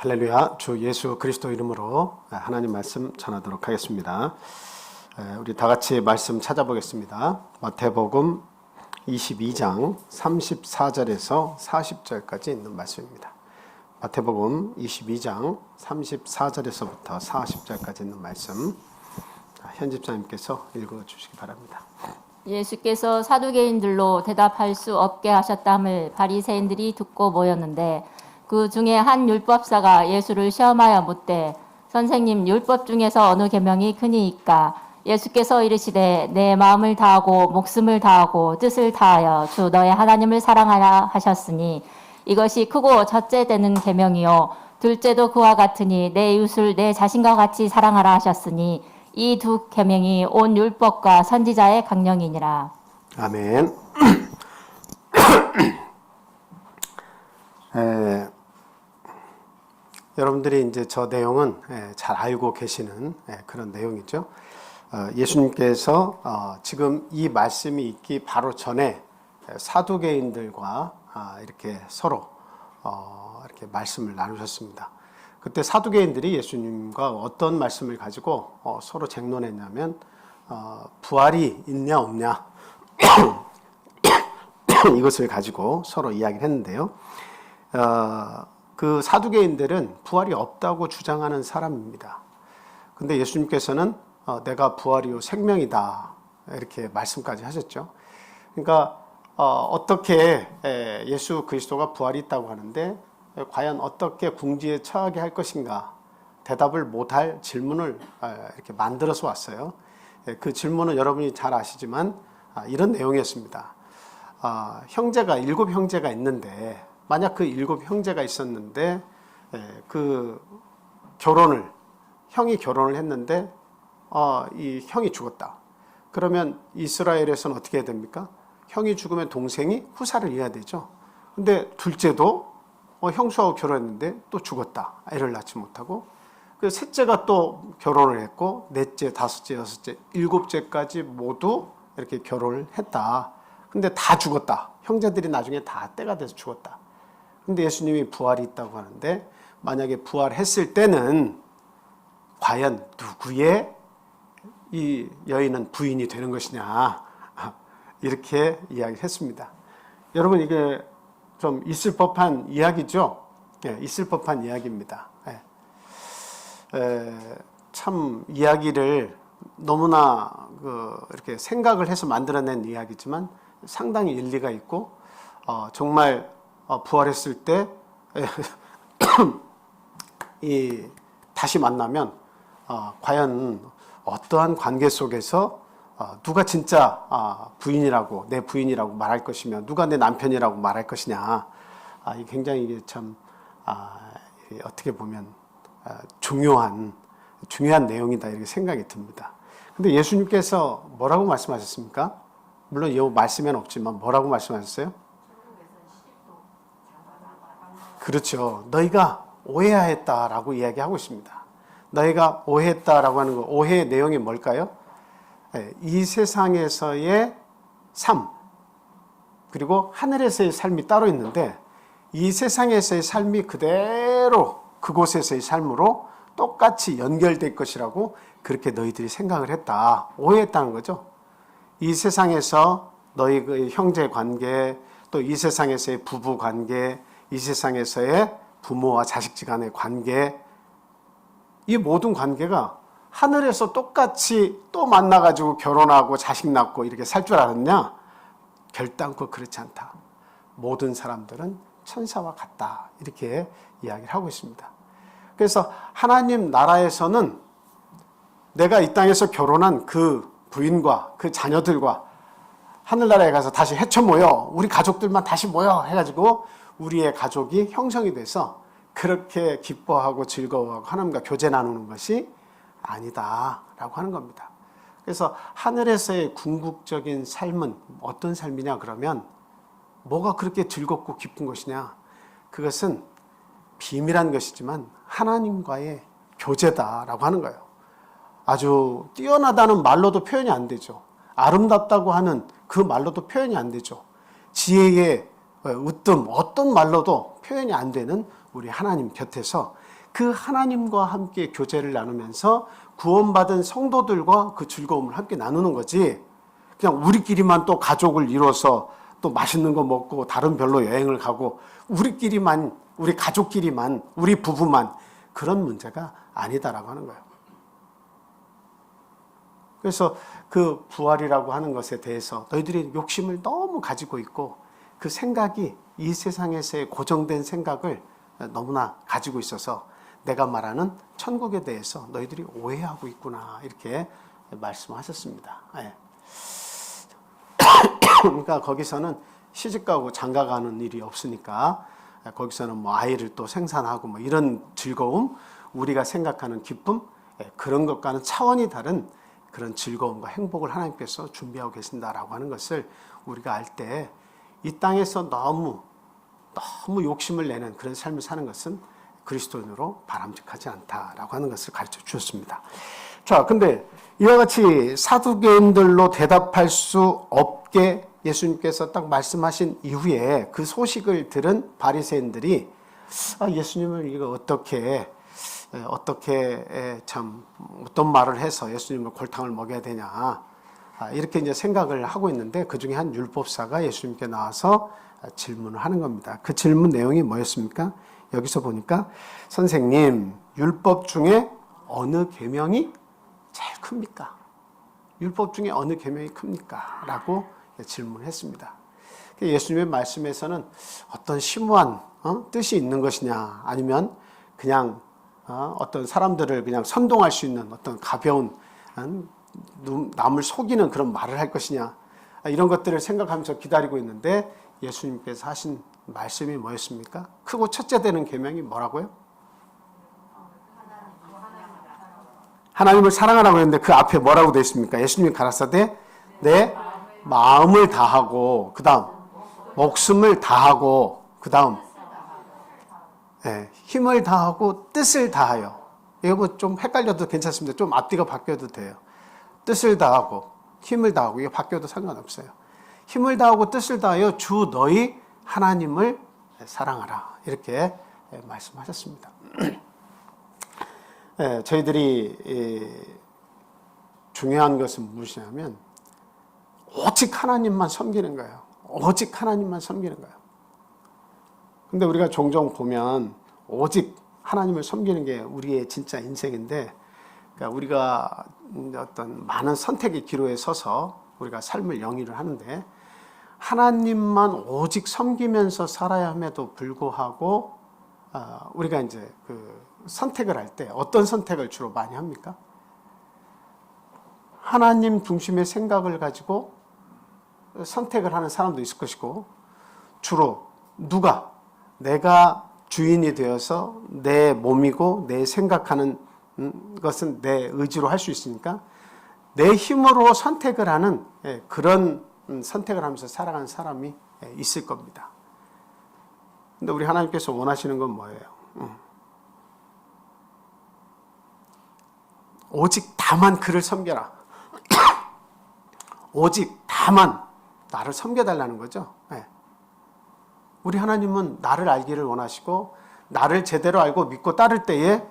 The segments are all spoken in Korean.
할렐루야. 주 예수 그리스도 이름으로 하나님 말씀 전하도록 하겠습니다. 우리 다 같이 말씀 찾아보겠습니다. 마태복음 22장 34절에서 40절까지 있는 말씀입니다. 마태복음 22장 34절에서부터 40절까지 있는 말씀, 현 집사님께서 읽어주시기 바랍니다. 예수께서 사두개인들로 대답할 수 없게 하셨다함을 바리새인들이 듣고 모였는데, 그 중에 한 율법사가 예수를 시험하여 묻되, 선생님, 율법 중에서 어느 계명이 크니이까? 예수께서 이르시되, 내 마음을 다하고 목숨을 다하고 뜻을 다하여 주 너의 하나님을 사랑하라 하셨으니, 이것이 크고 첫째 되는 계명이요 둘째도 그와 같으니, 내 이웃을 내 자신과 같이 사랑하라 하셨으니, 이 두 계명이 온 율법과 선지자의 강령이니라. 아멘. 여러분들이 이제 저 내용은 잘 알고 계시는 그런 내용이죠. 예수님께서 지금 이 말씀이 있기 바로 전에 사두개인들과 이렇게 서로 이렇게 말씀을 나누셨습니다. 그때 사두개인들이 예수님과 어떤 말씀을 가지고 서로 쟁론했냐면, 부활이 있냐 없냐 이것을 가지고 서로 이야기를 했는데요. 그 사두개인들은 부활이 없다고 주장하는 사람입니다. 근데 예수님께서는 내가 부활이요 생명이다 이렇게 말씀까지 하셨죠. 그러니까 어떻게 예수 그리스도가 부활이 있다고 하는데 과연 어떻게 궁지에 처하게 할 것인가 대답을 못할 질문을 이렇게 만들어서 왔어요. 그 질문은 여러분이 잘 아시지만 이런 내용이었습니다. 일곱 형제가 있는데, 만약 그 일곱 형제가 있었는데 그 형이 결혼을 했는데 이 형이 죽었다. 그러면 이스라엘에서는 어떻게 해야 됩니까? 형이 죽으면 동생이 후사를 이어야 되죠. 근데 둘째도 형수하고 결혼했는데 또 죽었다. 아이를 낳지 못하고. 그 셋째가 또 결혼을 했고, 넷째, 다섯째, 여섯째, 일곱째까지 모두 이렇게 결혼을 했다. 근데 다 죽었다. 형제들이 나중에 다 때가 돼서 죽었다. 근데 예수님이 부활이 있다고 하는데, 만약에 부활했을 때는 과연 누구의 이 여인은 부인이 되는 것이냐, 이렇게 이야기를 했습니다. 여러분, 이게 좀 있을 법한 이야기죠. 있을 법한 이야기입니다. 참 이야기를 너무나 이렇게 생각을 해서 만들어낸 이야기지만 상당히 일리가 있고, 정말 부활했을 때 다시 만나면 과연 어떠한 관계 속에서 누가 진짜 부인이라고, 내 부인이라고 말할 것이며 누가 내 남편이라고 말할 것이냐, 이게 굉장히 참 어떻게 보면 중요한 내용이다 이렇게 생각이 듭니다. 근데 예수님께서 뭐라고 말씀하셨습니까? 물론 이 말씀에는 없지만 뭐라고 말씀하셨어요? 그렇죠. 너희가 오해하였다라고 이야기하고 있습니다. 너희가 오해했다라고 하는 거, 오해의 내용이 뭘까요? 이 세상에서의 삶, 그리고 하늘에서의 삶이 따로 있는데, 이 세상에서의 삶이 그대로 그곳에서의 삶으로 똑같이 연결될 것이라고 그렇게 너희들이 생각을 했다. 오해했다는 거죠. 이 세상에서 너희 그 형제 관계, 또 이 세상에서의 부부 관계, 이 세상에서의 부모와 자식 간의 관계, 이 모든 관계가 하늘에서 똑같이 또 만나가지고 결혼하고 자식 낳고 이렇게 살 줄 알았냐? 결단코 그렇지 않다. 모든 사람들은 천사와 같다. 이렇게 이야기를 하고 있습니다. 그래서 하나님 나라에서는 내가 이 땅에서 결혼한 그 부인과 그 자녀들과 하늘나라에 가서 다시 헤쳐 모여, 우리 가족들만 다시 모여 해가지고 우리의 가족이 형성이 돼서 그렇게 기뻐하고 즐거워하고 하나님과 교제 나누는 것이 아니다라고 하는 겁니다. 그래서 하늘에서의 궁극적인 삶은 어떤 삶이냐 그러면, 뭐가 그렇게 즐겁고 기쁜 것이냐, 그것은 비밀한 것이지만 하나님과의 교제다라고 하는 거예요. 아주 뛰어나다는 말로도 표현이 안 되죠. 아름답다고 하는 그 말로도 표현이 안 되죠. 지혜의 으뜸, 어떤 말로도 표현이 안 되는 우리 하나님 곁에서 그 하나님과 함께 교제를 나누면서 구원받은 성도들과 그 즐거움을 함께 나누는 거지, 그냥 우리끼리만 또 가족을 이뤄서 또 맛있는 거 먹고 다른 별로 여행을 가고 우리끼리만, 우리 가족끼리만, 우리 부부만, 그런 문제가 아니다라고 하는 거예요. 그래서 그 부활이라고 하는 것에 대해서 너희들이 욕심을 너무 가지고 있고 그 생각이 이 세상에서의 고정된 생각을 너무나 가지고 있어서 내가 말하는 천국에 대해서 너희들이 오해하고 있구나, 이렇게 말씀하셨습니다. 예. 그러니까 거기서는 시집가고 장가가는 일이 없으니까 거기서는 뭐 아이를 또 생산하고 뭐 이런 즐거움, 우리가 생각하는 기쁨, 그런 것과는 차원이 다른 그런 즐거움과 행복을 하나님께서 준비하고 계신다라고 하는 것을 우리가 알 때 이 땅에서 너무 욕심을 내는 그런 삶을 사는 것은 그리스도인으로 바람직하지 않다라고 하는 것을 가르쳐 주셨습니다. 자, 근데 이와 같이 사두개인들로 대답할 수 없게 예수님께서 딱 말씀하신 이후에 그 소식을 들은 바리새인들이 예수님을 이거 어떻게 참 어떤 말을 해서 예수님을 골탕을 먹여야 되냐, 이렇게 이제 생각을 하고 있는데 그 중에 한 율법사가 예수님께 나와서 질문을 하는 겁니다. 그 질문 내용이 뭐였습니까? 여기서 보니까 선생님, 율법 중에 어느 계명이 제일 큽니까? 율법 중에 어느 계명이 큽니까? 라고 질문했습니다. 예수님의 말씀에서는 어떤 심오한 뜻이 있는 것이냐, 아니면 그냥 어떤 사람들을 그냥 선동할 수 있는 어떤 가벼운 남을 속이는 그런 말을 할 것이냐, 이런 것들을 생각하면서 기다리고 있는데 예수님께서 하신 말씀이 뭐였습니까? 크고 첫째 되는 계명이 뭐라고요? 하나님을 사랑하라고 했는데 그 앞에 뭐라고 되어 있습니까? 예수님이 가라사대 내 마음을 다하고, 그 다음 목숨을 다하고, 그 다음 힘을 다하고 뜻을 다하여. 이거 뭐 좀 헷갈려도 괜찮습니다. 좀 앞뒤가 바뀌어도 돼요. 뜻을 다하고 힘을 다하고, 이거 바뀌어도 상관없어요. 힘을 다하고 뜻을 다하여 주 너희 하나님을 사랑하라, 이렇게 말씀하셨습니다. 저희들이 중요한 것은 무엇이냐면 오직 하나님만 섬기는 거예요. 오직 하나님만 섬기는 거예요. 근데 우리가 종종 보면 오직 하나님을 섬기는 게 우리의 진짜 인생인데, 그러니까 우리가 어떤 많은 선택의 기로에 서서 우리가 삶을 영위를 하는데, 하나님만 오직 섬기면서 살아야 함에도 불구하고 우리가 이제 그 선택을 할 때 어떤 선택을 주로 많이 합니까? 하나님 중심의 생각을 가지고 선택을 하는 사람도 있을 것이고, 주로 누가 내가 주인이 되어서 내 몸이고 내 생각하는 것은 내 의지로 할 수 있으니까 내 힘으로 선택을 하는 그런 선택을 하면서 살아가는 사람이 있을 겁니다. 근데 우리 하나님께서 원하시는 건 뭐예요? 오직 다만 그를 섬겨라. 오직 다만 나를 섬겨달라는 거죠. 우리 하나님은 나를 알기를 원하시고, 나를 제대로 알고 믿고 따를 때에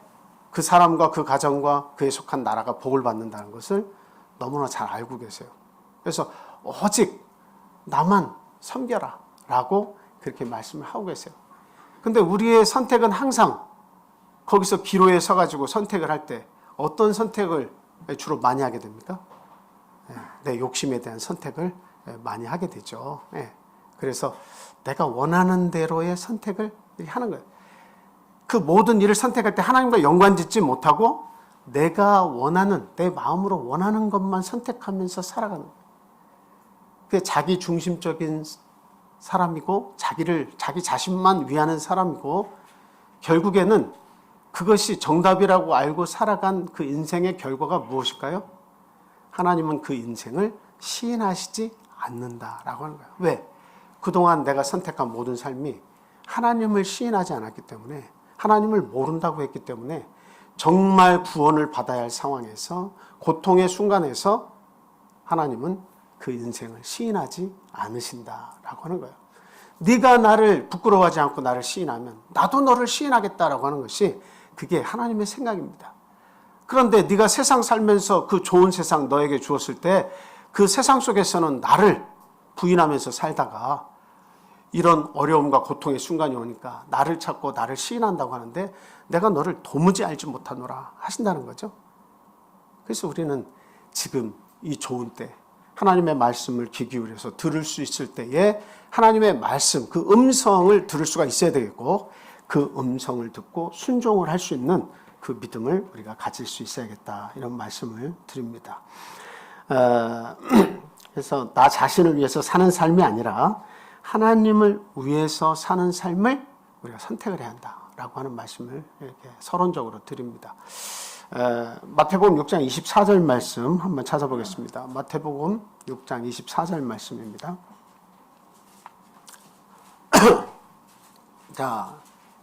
그 사람과 그 가정과 그에 속한 나라가 복을 받는다는 것을 너무나 잘 알고 계세요. 그래서 오직 나만 섬겨라 라고 그렇게 말씀을 하고 계세요. 근데 우리의 선택은 항상 거기서 기로에 서가지고 선택을 할 때 어떤 선택을 주로 많이 하게 됩니까? 내 욕심에 대한 선택을 많이 하게 되죠. 그래서 내가 원하는 대로의 선택을 하는 거예요. 그 모든 일을 선택할 때 하나님과 연관짓지 못하고 내가 원하는, 내 마음으로 원하는 것만 선택하면서 살아가는 거예요. 그게 자기 중심적인 사람이고, 자기 자신만 위하는 사람이고, 결국에는 그것이 정답이라고 알고 살아간 그 인생의 결과가 무엇일까요? 하나님은 그 인생을 시인하시지 않는다라고 하는 거예요. 왜? 그동안 내가 선택한 모든 삶이 하나님을 시인하지 않았기 때문에, 하나님을 모른다고 했기 때문에 정말 구원을 받아야 할 상황에서, 고통의 순간에서 하나님은 그 인생을 시인하지 않으신다라고 하는 거예요. 네가 나를 부끄러워하지 않고 나를 시인하면 나도 너를 시인하겠다라고 하는 것이 그게 하나님의 생각입니다. 그런데 네가 세상 살면서 그 좋은 세상 너에게 주었을 때 그 세상 속에서는 나를 부인하면서 살다가 이런 어려움과 고통의 순간이 오니까 나를 찾고 나를 시인한다고 하는데 내가 너를 도무지 알지 못하노라 하신다는 거죠. 그래서 우리는 지금 이 좋은 때 하나님의 말씀을 귀 기울여서 들을 수 있을 때에 하나님의 말씀, 그 음성을 들을 수가 있어야 되겠고 그 음성을 듣고 순종을 할 수 있는 그 믿음을 우리가 가질 수 있어야겠다, 이런 말씀을 드립니다. 그래서 나 자신을 위해서 사는 삶이 아니라 하나님을 위해서 사는 삶을 우리가 선택을 해야 한다라고 하는 말씀을 이렇게 서론적으로 드립니다. 마태복음 6장 24절 말씀 한번 찾아보겠습니다. 마태복음 6장 24절 말씀입니다. 자,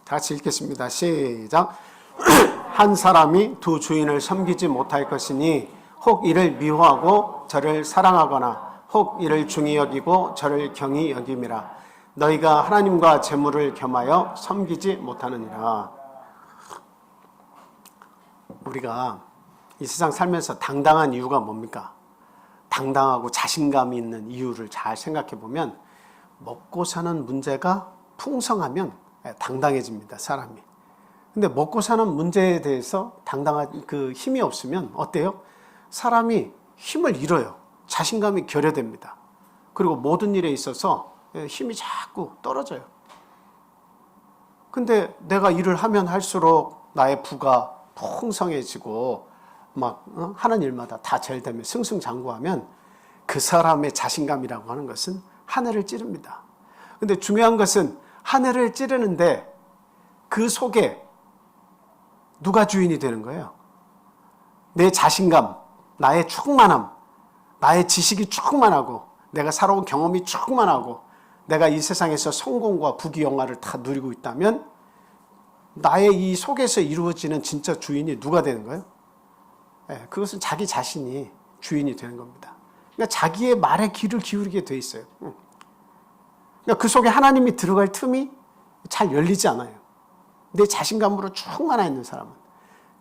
다 같이 읽겠습니다. 시작. 한 사람이 두 주인을 섬기지 못할 것이니 혹 이를 미워하고 저를 사랑하거나 혹 이를 중히 여기고 저를 경히 여김이라. 너희가 하나님과 재물을 겸하여 섬기지 못하느니라. 우리가 이 세상 살면서 당당한 이유가 뭡니까? 당당하고 자신감이 있는 이유를 잘 생각해 보면 먹고 사는 문제가 풍성하면 당당해집니다, 사람이. 근데 먹고 사는 문제에 대해서 당당한 그 힘이 없으면 어때요? 사람이 힘을 잃어요. 자신감이 결여됩니다. 그리고 모든 일에 있어서 힘이 자꾸 떨어져요. 근데 내가 일을 하면 할수록 나의 부가 풍성해지고 막 하는 일마다 다 잘 되면 승승장구하면 그 사람의 자신감이라고 하는 것은 하늘을 찌릅니다. 근데 중요한 것은 하늘을 찌르는데 그 속에 누가 주인이 되는 거예요? 내 자신감, 나의 충만함, 나의 지식이 충만하고 내가 살아온 경험이 충만하고 내가 이 세상에서 성공과 부귀영화를 다 누리고 있다면 나의 이 속에서 이루어지는 진짜 주인이 누가 되는 거예요? 그것은 자기 자신이 주인이 되는 겁니다. 그러니까 자기의 말에 귀를 기울이게 돼 있어요. 그러니까 그 속에 하나님이 들어갈 틈이 잘 열리지 않아요. 내 자신감으로 충만해 있는 사람은.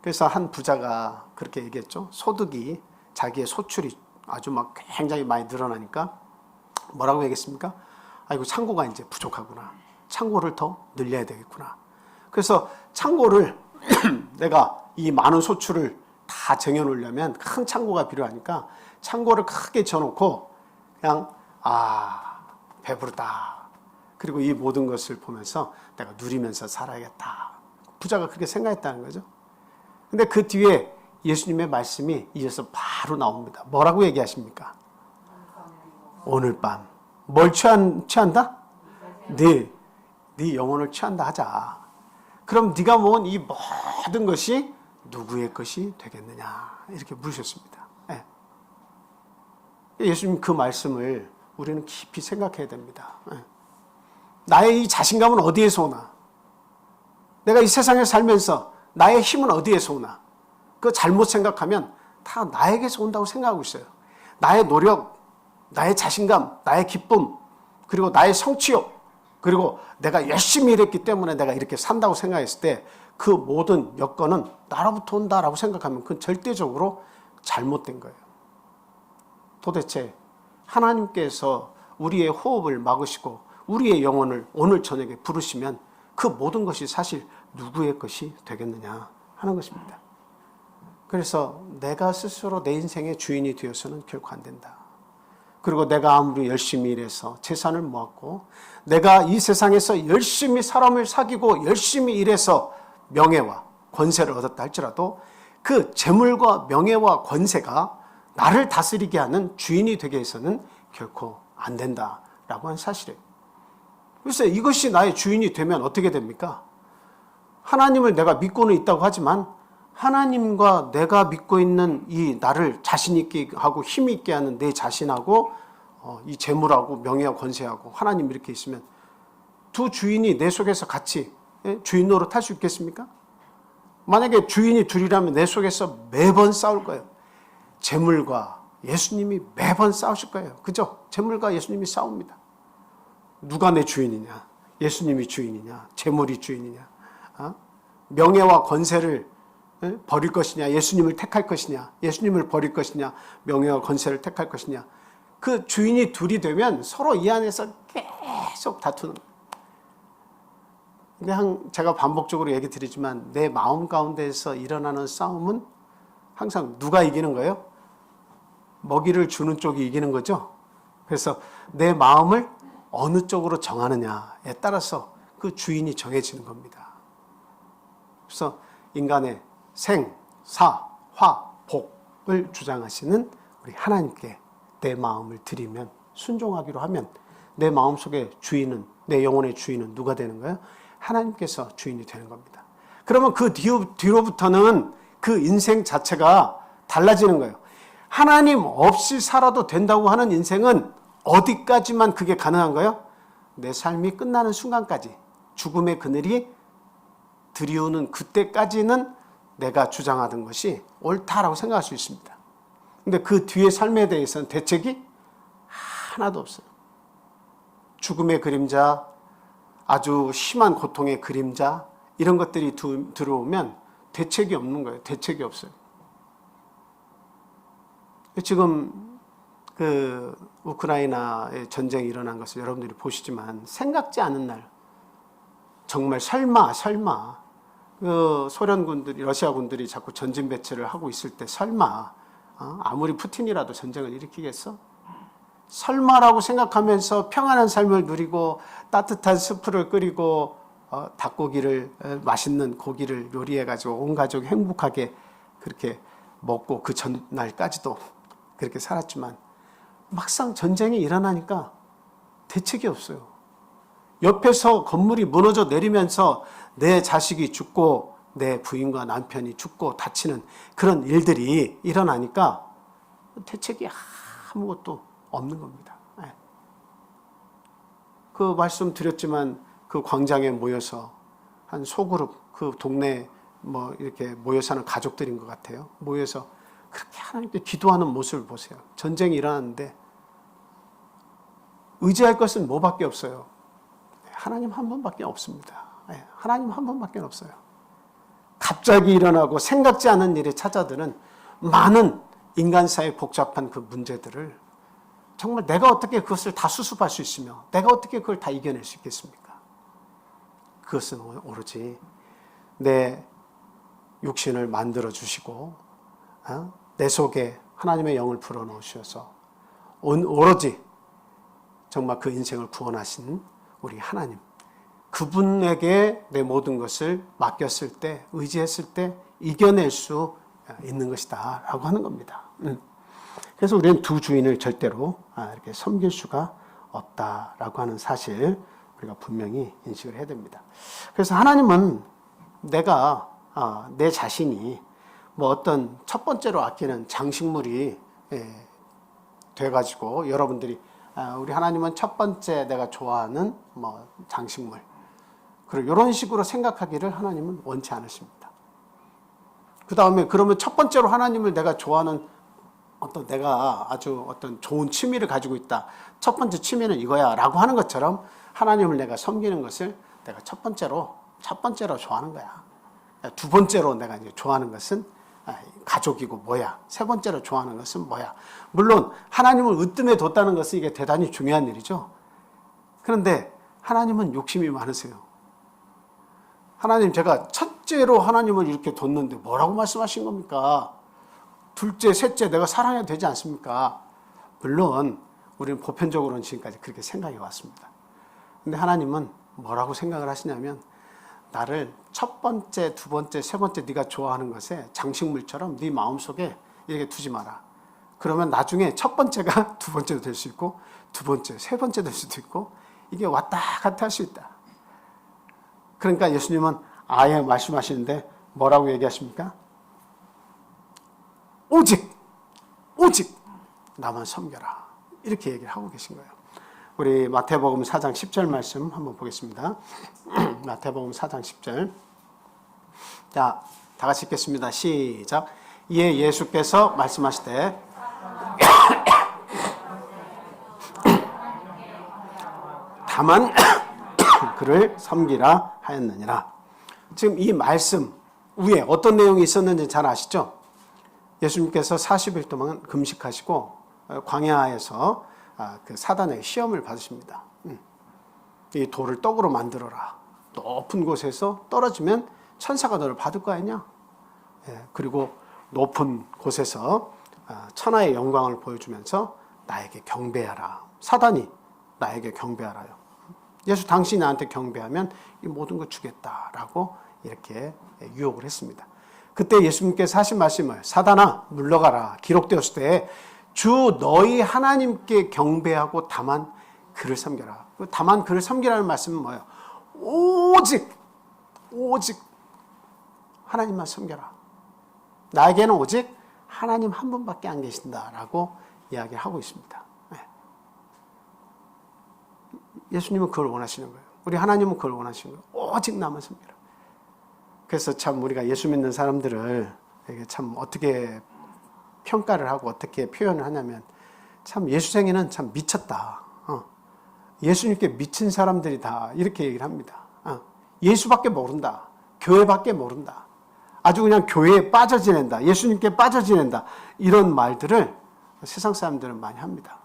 그래서 한 부자가 그렇게 얘기했죠. 소득이, 자기의 소출이 아주 막 굉장히 많이 늘어나니까 뭐라고 얘기했습니까? 아이고, 창고가 이제 부족하구나. 창고를 더 늘려야 되겠구나. 그래서 창고를 내가 이 많은 소출을 다 쟁여놓으려면 큰 창고가 필요하니까 창고를 크게 져놓고 그냥 배부르다. 그리고 이 모든 것을 보면서 내가 누리면서 살아야겠다. 부자가 그렇게 생각했다는 거죠. 근데 그 뒤에 예수님의 말씀이 이어서 바로 나옵니다. 뭐라고 얘기하십니까? 오늘 밤. 뭘 취한다? 네 영혼을 취한다 하자. 그럼 네가 모은 이 모든 것이 누구의 것이 되겠느냐, 이렇게 물으셨습니다. 예수님 그 말씀을 우리는 깊이 생각해야 됩니다. 나의 이 자신감은 어디에서 오나? 내가 이 세상에 살면서 나의 힘은 어디에서 오나? 그거 잘못 생각하면 다 나에게서 온다고 생각하고 있어요. 나의 노력, 나의 자신감, 나의 기쁨, 그리고 나의 성취욕, 그리고 내가 열심히 일했기 때문에 내가 이렇게 산다고 생각했을 때 그 모든 여건은 나로부터 온다라고 생각하면 그건 절대적으로 잘못된 거예요. 도대체 하나님께서 우리의 호흡을 막으시고 우리의 영혼을 오늘 저녁에 부르시면 그 모든 것이 사실 누구의 것이 되겠느냐 하는 것입니다. 그래서 내가 스스로 내 인생의 주인이 되어서는 결코 안 된다. 그리고 내가 아무리 열심히 일해서 재산을 모았고 내가 이 세상에서 열심히 사람을 사귀고 열심히 일해서 명예와 권세를 얻었다 할지라도 그 재물과 명예와 권세가 나를 다스리게 하는 주인이 되게 해서는 결코 안 된다라고 하는 사실이에요. 그래서 이것이 나의 주인이 되면 어떻게 됩니까? 하나님을 내가 믿고는 있다고 하지만 하나님과 내가 믿고 있는 이 나를 자신 있게 하고 힘 있게 하는 내 자신하고 이 재물하고 명예와 권세하고 하나님 이렇게 있으면 두 주인이 내 속에서 같이 주인 노릇 할 수 있겠습니까? 만약에 주인이 둘이라면 내 속에서 매번 싸울 거예요. 재물과 예수님이 매번 싸우실 거예요. 그죠? 재물과 예수님이 싸웁니다. 누가 내 주인이냐? 예수님이 주인이냐? 재물이 주인이냐? 명예와 권세를 버릴 것이냐, 예수님을 택할 것이냐, 예수님을 버릴 것이냐, 명예와 권세를 택할 것이냐. 그 주인이 둘이 되면 서로 이 안에서 계속 다투는 거예요. 근데 제가 반복적으로 얘기 드리지만 내 마음 가운데에서 일어나는 싸움은 항상 누가 이기는 거예요? 먹이를 주는 쪽이 이기는 거죠. 그래서 내 마음을 어느 쪽으로 정하느냐에 따라서 그 주인이 정해지는 겁니다. 그래서 인간의 생, 사, 화, 복을 주장하시는 우리 하나님께 내 마음을 드리면, 순종하기로 하면 내 마음속의 주인은, 내 영혼의 주인은 누가 되는 거예요? 하나님께서 주인이 되는 겁니다. 그러면 그 뒤로부터는 그 인생 자체가 달라지는 거예요. 하나님 없이 살아도 된다고 하는 인생은 어디까지만 그게 가능한 거예요? 내 삶이 끝나는 순간까지, 죽음의 그늘이 들이우는 그때까지는 내가 주장하던 것이 옳다라고 생각할 수 있습니다. 근데 그 뒤의 삶에 대해서는 대책이 하나도 없어요. 죽음의 그림자, 아주 심한 고통의 그림자, 이런 것들이 들어오면 대책이 없는 거예요. 대책이 없어요. 지금 그 우크라이나의 전쟁이 일어난 것을 여러분들이 보시지만 생각지 않은 날, 정말 설마 그 소련군들이, 러시아군들이 자꾸 전진 배치를 하고 있을 때 설마 아무리 푸틴이라도 전쟁을 일으키겠어? 설마라고 생각하면서 평안한 삶을 누리고 따뜻한 스프를 끓이고 닭고기를, 맛있는 고기를 요리해가지고 온 가족이 행복하게 그렇게 먹고 그 전날까지도 그렇게 살았지만 막상 전쟁이 일어나니까 대책이 없어요. 옆에서 건물이 무너져 내리면서 내 자식이 죽고 내 부인과 남편이 죽고 다치는 그런 일들이 일어나니까 대책이 아무것도 없는 겁니다. 그 말씀 드렸지만 그 광장에 모여서 한 소그룹, 그 동네 뭐 이렇게 모여 사는 가족들인 것 같아요. 모여서 그렇게 하나님께 기도하는 모습을 보세요. 전쟁이 일어났는데 의지할 것은 뭐밖에 없어요? 하나님 한 분밖에 없습니다. 하나님 한 분밖에 없어요. 갑자기 일어나고 생각지 않은 일이 찾아드는 많은 인간사의 복잡한 그 문제들을 정말 내가 어떻게 그것을 다 수습할 수 있으며 내가 어떻게 그걸 다 이겨낼 수 있겠습니까? 그것은 오로지 내 육신을 만들어 주시고 내 속에 하나님의 영을 불어넣으셔서 오로지 정말 그 인생을 구원하신 우리 하나님, 그분에게 내 모든 것을 맡겼을 때, 의지했을 때 이겨낼 수 있는 것이다 라고 하는 겁니다. 그래서 우리는 두 주인을 절대로 이렇게 섬길 수가 없다라고 하는 사실 우리가 분명히 인식을 해야 됩니다. 그래서 하나님은 내가 내 자신이 뭐 어떤 첫 번째로 아끼는 장식물이 돼가지고 여러분들이 우리 하나님은 첫 번째 내가 좋아하는 뭐 장식물, 그리고 이런 식으로 생각하기를 하나님은 원치 않으십니다. 그 다음에 그러면 첫 번째로 하나님을 내가 좋아하는 내가 아주 어떤 좋은 취미를 가지고 있다. 첫 번째 취미는 이거야 라고 하는 것처럼 하나님을 내가 섬기는 것을 내가 첫 번째로 좋아하는 거야. 두 번째로 내가 이제 좋아하는 것은 가족이고 뭐야. 세 번째로 좋아하는 것은 뭐야. 물론 하나님을 으뜸에 뒀다는 것은 이게 대단히 중요한 일이죠. 그런데 하나님은 욕심이 많으세요. 하나님, 제가 첫째로 하나님을 이렇게 뒀는데 뭐라고 말씀하신 겁니까? 둘째, 셋째 내가 사랑해야 되지 않습니까? 물론 우리는 보편적으로는 지금까지 그렇게 생각해 왔습니다. 근데 하나님은 뭐라고 생각을 하시냐면 나를 첫 번째, 두 번째, 세 번째 네가 좋아하는 것에 장식물처럼 네 마음속에 이렇게 두지 마라. 그러면 나중에 첫 번째가 두 번째도 될 수 있고 두 번째, 세 번째 될 수도 있고 이게 왔다 갔다 할 수 있다. 그러니까 예수님은 아예 말씀하시는데 뭐라고 얘기하십니까? 오직 나만 섬겨라. 이렇게 얘기를 하고 계신 거예요. 우리 마태복음 4장 10절 말씀 한번 보겠습니다. 마태복음 4장 10절. 자, 다 같이 읽겠습니다. 시작. 이에 예수께서 말씀하시되 다만 그를 섬기라 하였느니라. 지금 이 말씀 위에 어떤 내용이 있었는지 잘 아시죠? 예수님께서 40일 동안 금식하시고 광야에서 그 사단의 시험을 받으십니다. 이 돌을 떡으로 만들어라. 높은 곳에서 떨어지면 천사가 너를 받을 거 아니냐? 그리고 높은 곳에서 천하의 영광을 보여주면서 나에게 경배하라. 사단이 나에게 경배하라요. 예수 당신이 나한테 경배하면 이 모든 걸 주겠다라고 이렇게 유혹을 했습니다. 그때 예수님께서 하신 말씀을 사단아 물러가라. 기록되었을 때 주 너희 하나님께 경배하고 다만 그를 섬겨라. 다만 그를 섬기라는 말씀은 뭐예요? 오직 하나님만 섬겨라. 나에게는 오직 하나님 한 분밖에 안 계신다라고 이야기하고 있습니다. 예수님은 그걸 원하시는 거예요. 우리 하나님은 그걸 원하시는 거예요. 오직 나만 섬기라. 그래서 참 우리가 예수 믿는 사람들을 참 어떻게 평가를 하고 어떻게 표현을 하냐면 참 예수생애는 참 미쳤다. 예수님께 미친 사람들이다. 이렇게 얘기를 합니다. 예수밖에 모른다. 교회밖에 모른다. 아주 그냥 교회에 빠져 지낸다. 예수님께 빠져 지낸다. 이런 말들을 세상 사람들은 많이 합니다.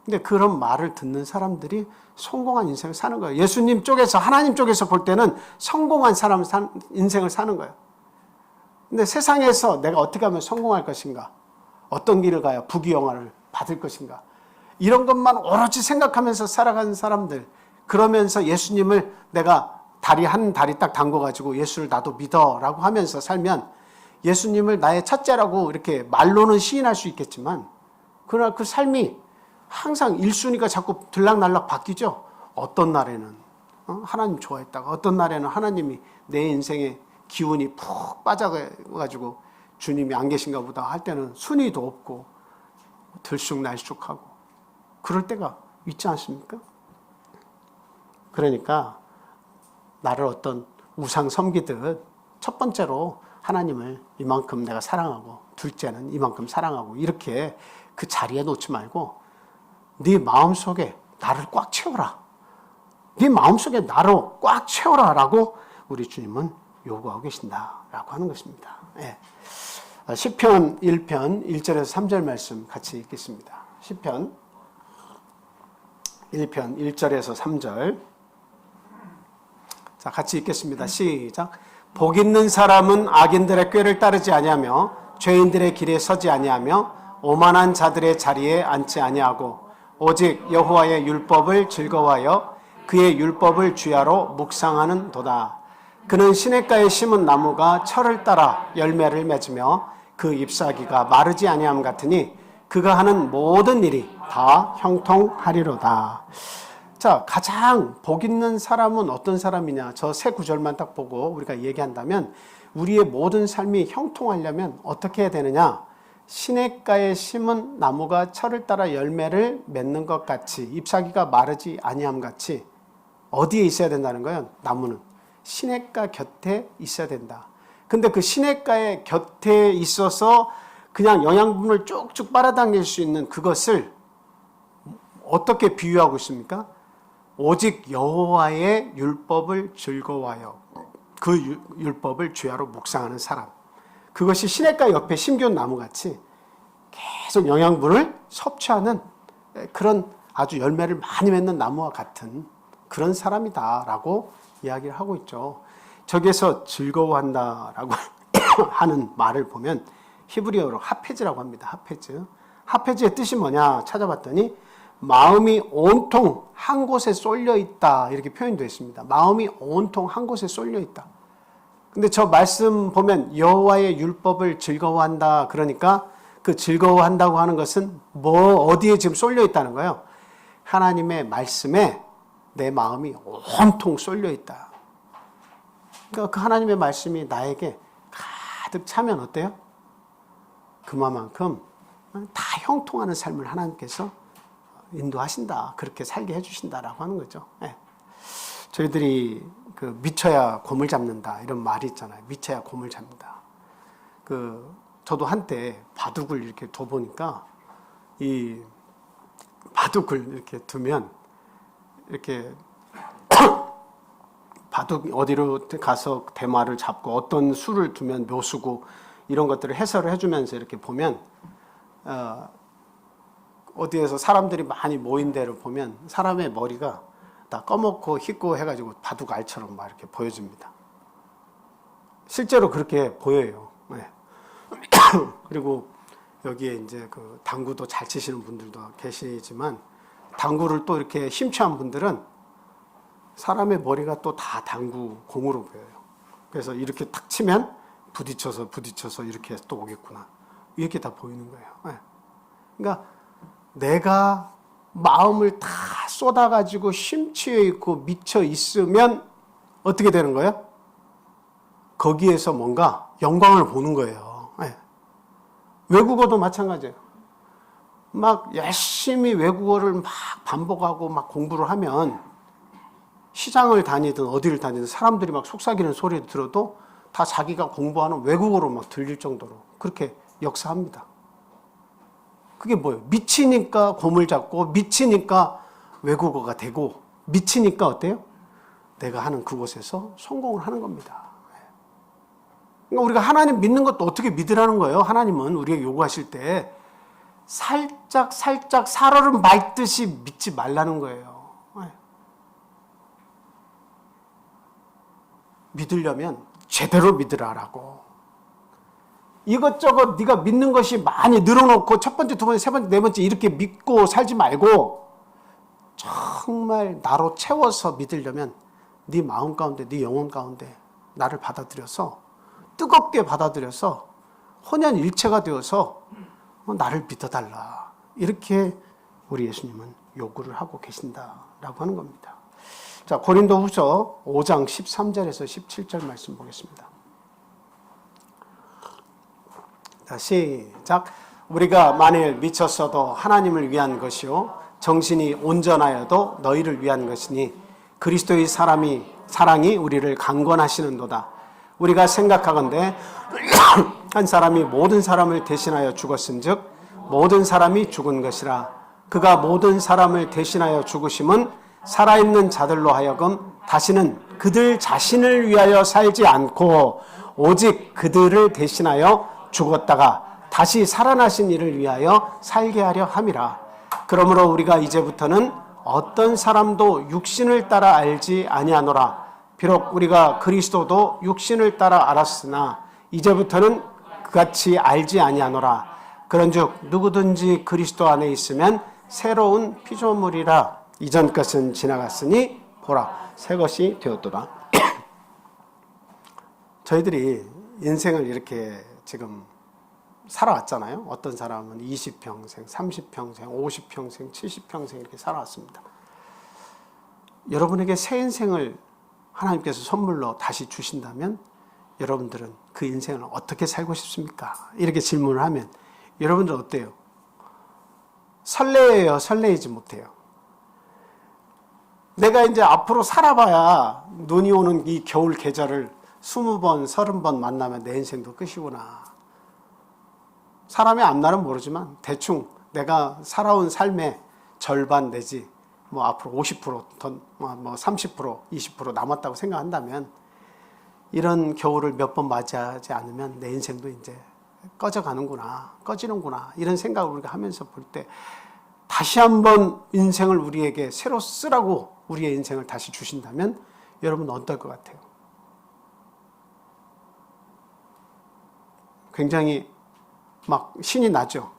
근데 그런 말을 듣는 사람들이 성공한 인생을 사는 거예요. 예수님 쪽에서, 하나님 쪽에서 볼 때는 성공한 사람 인생을 사는 거예요. 근데 세상에서 내가 어떻게 하면 성공할 것인가? 어떤 길을 가야 부귀영화를 받을 것인가? 이런 것만 오로지 생각하면서 살아가는 사람들, 그러면서 예수님을 내가 한 다리 딱 담궈가지고 예수를 나도 믿어라고 하면서 살면 예수님을 나의 첫째라고 이렇게 말로는 시인할 수 있겠지만 그러나 그 삶이 항상 1순위가 자꾸 들락날락 바뀌죠. 어떤 날에는 하나님 좋아했다가 어떤 날에는 하나님이 내 인생에 기운이 푹 빠져가지고 주님이 안 계신가 보다 할 때는 순위도 없고 들쑥날쑥하고 그럴 때가 있지 않습니까? 그러니까 나를 어떤 우상 섬기듯 첫 번째로 하나님을 이만큼 내가 사랑하고 둘째는 이만큼 사랑하고 이렇게 그 자리에 놓지 말고 네 마음속에 나를 꽉 채워라. 네 마음속에 나로 꽉 채워라 라고 우리 주님은 요구하고 계신다라고 하는 것입니다. 시편 1편 1절에서 3절 말씀 같이 읽겠습니다. 시편 1편 1절에서 3절 자 같이 읽겠습니다. 시작. 복 있는 사람은 악인들의 꾀를 따르지 아니하며 죄인들의 길에 서지 아니하며 오만한 자들의 자리에 앉지 아니하고 오직 여호와의 율법을 즐거워하여 그의 율법을 주야로 묵상하는 도다. 그는 시냇가에 심은 나무가 철을 따라 열매를 맺으며 그 잎사귀가 마르지 아니함 같으니 그가 하는 모든 일이 다 형통하리로다. 자, 가장 복 있는 사람은 어떤 사람이냐? 저 세 구절만 딱 보고 우리가 얘기한다면 우리의 모든 삶이 형통하려면 어떻게 해야 되느냐? 시냇가에 심은 나무가 철을 따라 열매를 맺는 것 같이 잎사귀가 마르지 아니함 같이 어디에 있어야 된다는 거예요? 나무는 시냇가 곁에 있어야 된다. 근데 그 시냇가의 곁에 있어서 그냥 영양분을 쭉쭉 빨아당길 수 있는 그것을 어떻게 비유하고 있습니까? 오직 여호와의 율법을 즐거워하여 그 율법을 주야로 묵상하는 사람. 그것이 시냇가 옆에 심겨온 나무같이 계속 영양분을 섭취하는 그런 아주 열매를 많이 맺는 나무와 같은 그런 사람이다라고 이야기를 하고 있죠. 저기에서 즐거워한다라고 하는 말을 보면 히브리어로 하페즈라고 합니다. 하페즈. 하페즈의 뜻이 뭐냐 찾아봤더니 마음이 온통 한 곳에 쏠려 있다 이렇게 표현되어 있습니다. 마음이 온통 한 곳에 쏠려 있다. 근데 저 말씀 보면 여호와의 율법을 즐거워한다 그러니까 그 즐거워한다고 하는 것은 어디에 지금 쏠려 있다는 거예요? 하나님의 말씀에 내 마음이 온통 쏠려 있다. 그러니까 그 하나님의 말씀이 나에게 가득 차면 어때요? 그만큼 다 형통하는 삶을 하나님께서 인도하신다. 그렇게 살게 해주신다라고 하는 거죠. 저희들이 그 미쳐야 곰을 잡는다 이런 말이 있잖아요. 미쳐야 곰을 잡는다. 저도 한때 바둑을 이렇게 둬보니까 이 바둑을 이렇게 두면 이렇게 바둑 어디로 가서 대마를 잡고 어떤 수를 두면 묘수고 이런 것들을 해설을 해주면서 이렇게 보면 어디에서 사람들이 많이 모인 데를 보면 사람의 머리가 다 검고 희고 해가지고 바둑 알처럼 막 이렇게 보여집니다. 실제로 그렇게 보여요. 네. 그리고 여기에 이제 그 당구도 잘 치시는 분들도 계시지만 당구를 또 이렇게 심취한 분들은 사람의 머리가 또 다 당구 공으로 보여요. 그래서 이렇게 탁 치면 부딪혀서 이렇게 또 오겠구나. 이렇게 다 보이는 거예요. 네. 그러니까 내가 마음을 다 쏟아가지고 심취해 있고 미쳐 있으면 어떻게 되는 거예요? 거기에서 뭔가 영광을 보는 거예요. 네. 외국어도 마찬가지예요. 막 열심히 외국어를 막 반복하고 막 공부를 하면 시장을 다니든 어디를 다니든 사람들이 막 속삭이는 소리를 들어도 다 자기가 공부하는 외국어로 막 들릴 정도로 그렇게 역사합니다. 그게 뭐예요? 미치니까 곰을 잡고 미치니까 외국어가 되고 미치니까 어때요? 내가 하는 그곳에서 성공을 하는 겁니다. 그러니까 우리가 하나님 믿는 것도 어떻게 믿으라는 거예요? 하나님은 우리에게 요구하실 때 살짝 살얼음 말듯이 믿지 말라는 거예요. 믿으려면 제대로 믿으라라고. 이것저것 네가 믿는 것이 많이 늘어놓고 첫 번째, 두 번째, 세 번째, 네 번째 이렇게 믿고 살지 말고 정말 나로 채워서 믿으려면 네 마음 가운데, 네 영혼 가운데 나를 받아들여서 뜨겁게 받아들여서 혼연일체가 되어서 나를 믿어달라. 이렇게 우리 예수님은 요구를 하고 계신다라고 하는 겁니다. 자, 고린도후서 5장 13절에서 17절 말씀 보겠습니다. 자, 시작. 우리가 만일 미쳤어도 하나님을 위한 것이요 정신이 온전하여도 너희를 위한 것이니 그리스도의 사랑이 우리를 강권하시는도다. 우리가 생각하건대 한 사람이 모든 사람을 대신하여 죽었은즉 모든 사람이 죽은 것이라. 그가 모든 사람을 대신하여 죽으심은 살아있는 자들로 하여금 다시는 그들 자신을 위하여 살지 않고 오직 그들을 대신하여 죽었다가 다시 살아나신 이를 위하여 살게 하려 함이라. 그러므로 우리가 이제부터는 어떤 사람도 육신을 따라 알지 아니하노라. 비록 우리가 그리스도도 육신을 따라 알았으나 이제부터는 그같이 알지 아니하노라. 그런즉 누구든지 그리스도 안에 있으면 새로운 피조물이라. 이전 것은 지나갔으니 보라 새 것이 되었도다. 저희들이 인생을 이렇게 지금 살아왔잖아요. 어떤 사람은 20평생, 30평생, 50평생, 70평생 이렇게 살아왔습니다. 여러분에게 새 인생을 하나님께서 선물로 다시 주신다면 여러분들은 그 인생을 어떻게 살고 싶습니까? 이렇게 질문을 하면 여러분들 어때요? 설레요? 설레이지 못해요? 내가 이제 앞으로 살아봐야 눈이 오는 이 겨울 계절을 20번, 30번 만나면 내 인생도 끝이구나. 사람의 앞날은 모르지만 대충 내가 살아온 삶의 절반 내지 뭐 앞으로 50%, 뭐 30%, 20% 남았다고 생각한다면 이런 겨울을 몇 번 맞이하지 않으면 내 인생도 이제 꺼지는구나, 이런 생각을 우리가 하면서 볼 때 다시 한번 인생을 우리에게 새로 쓰라고 우리의 인생을 다시 주신다면 여러분 어떨 것 같아요? 굉장히 막 신이 나죠.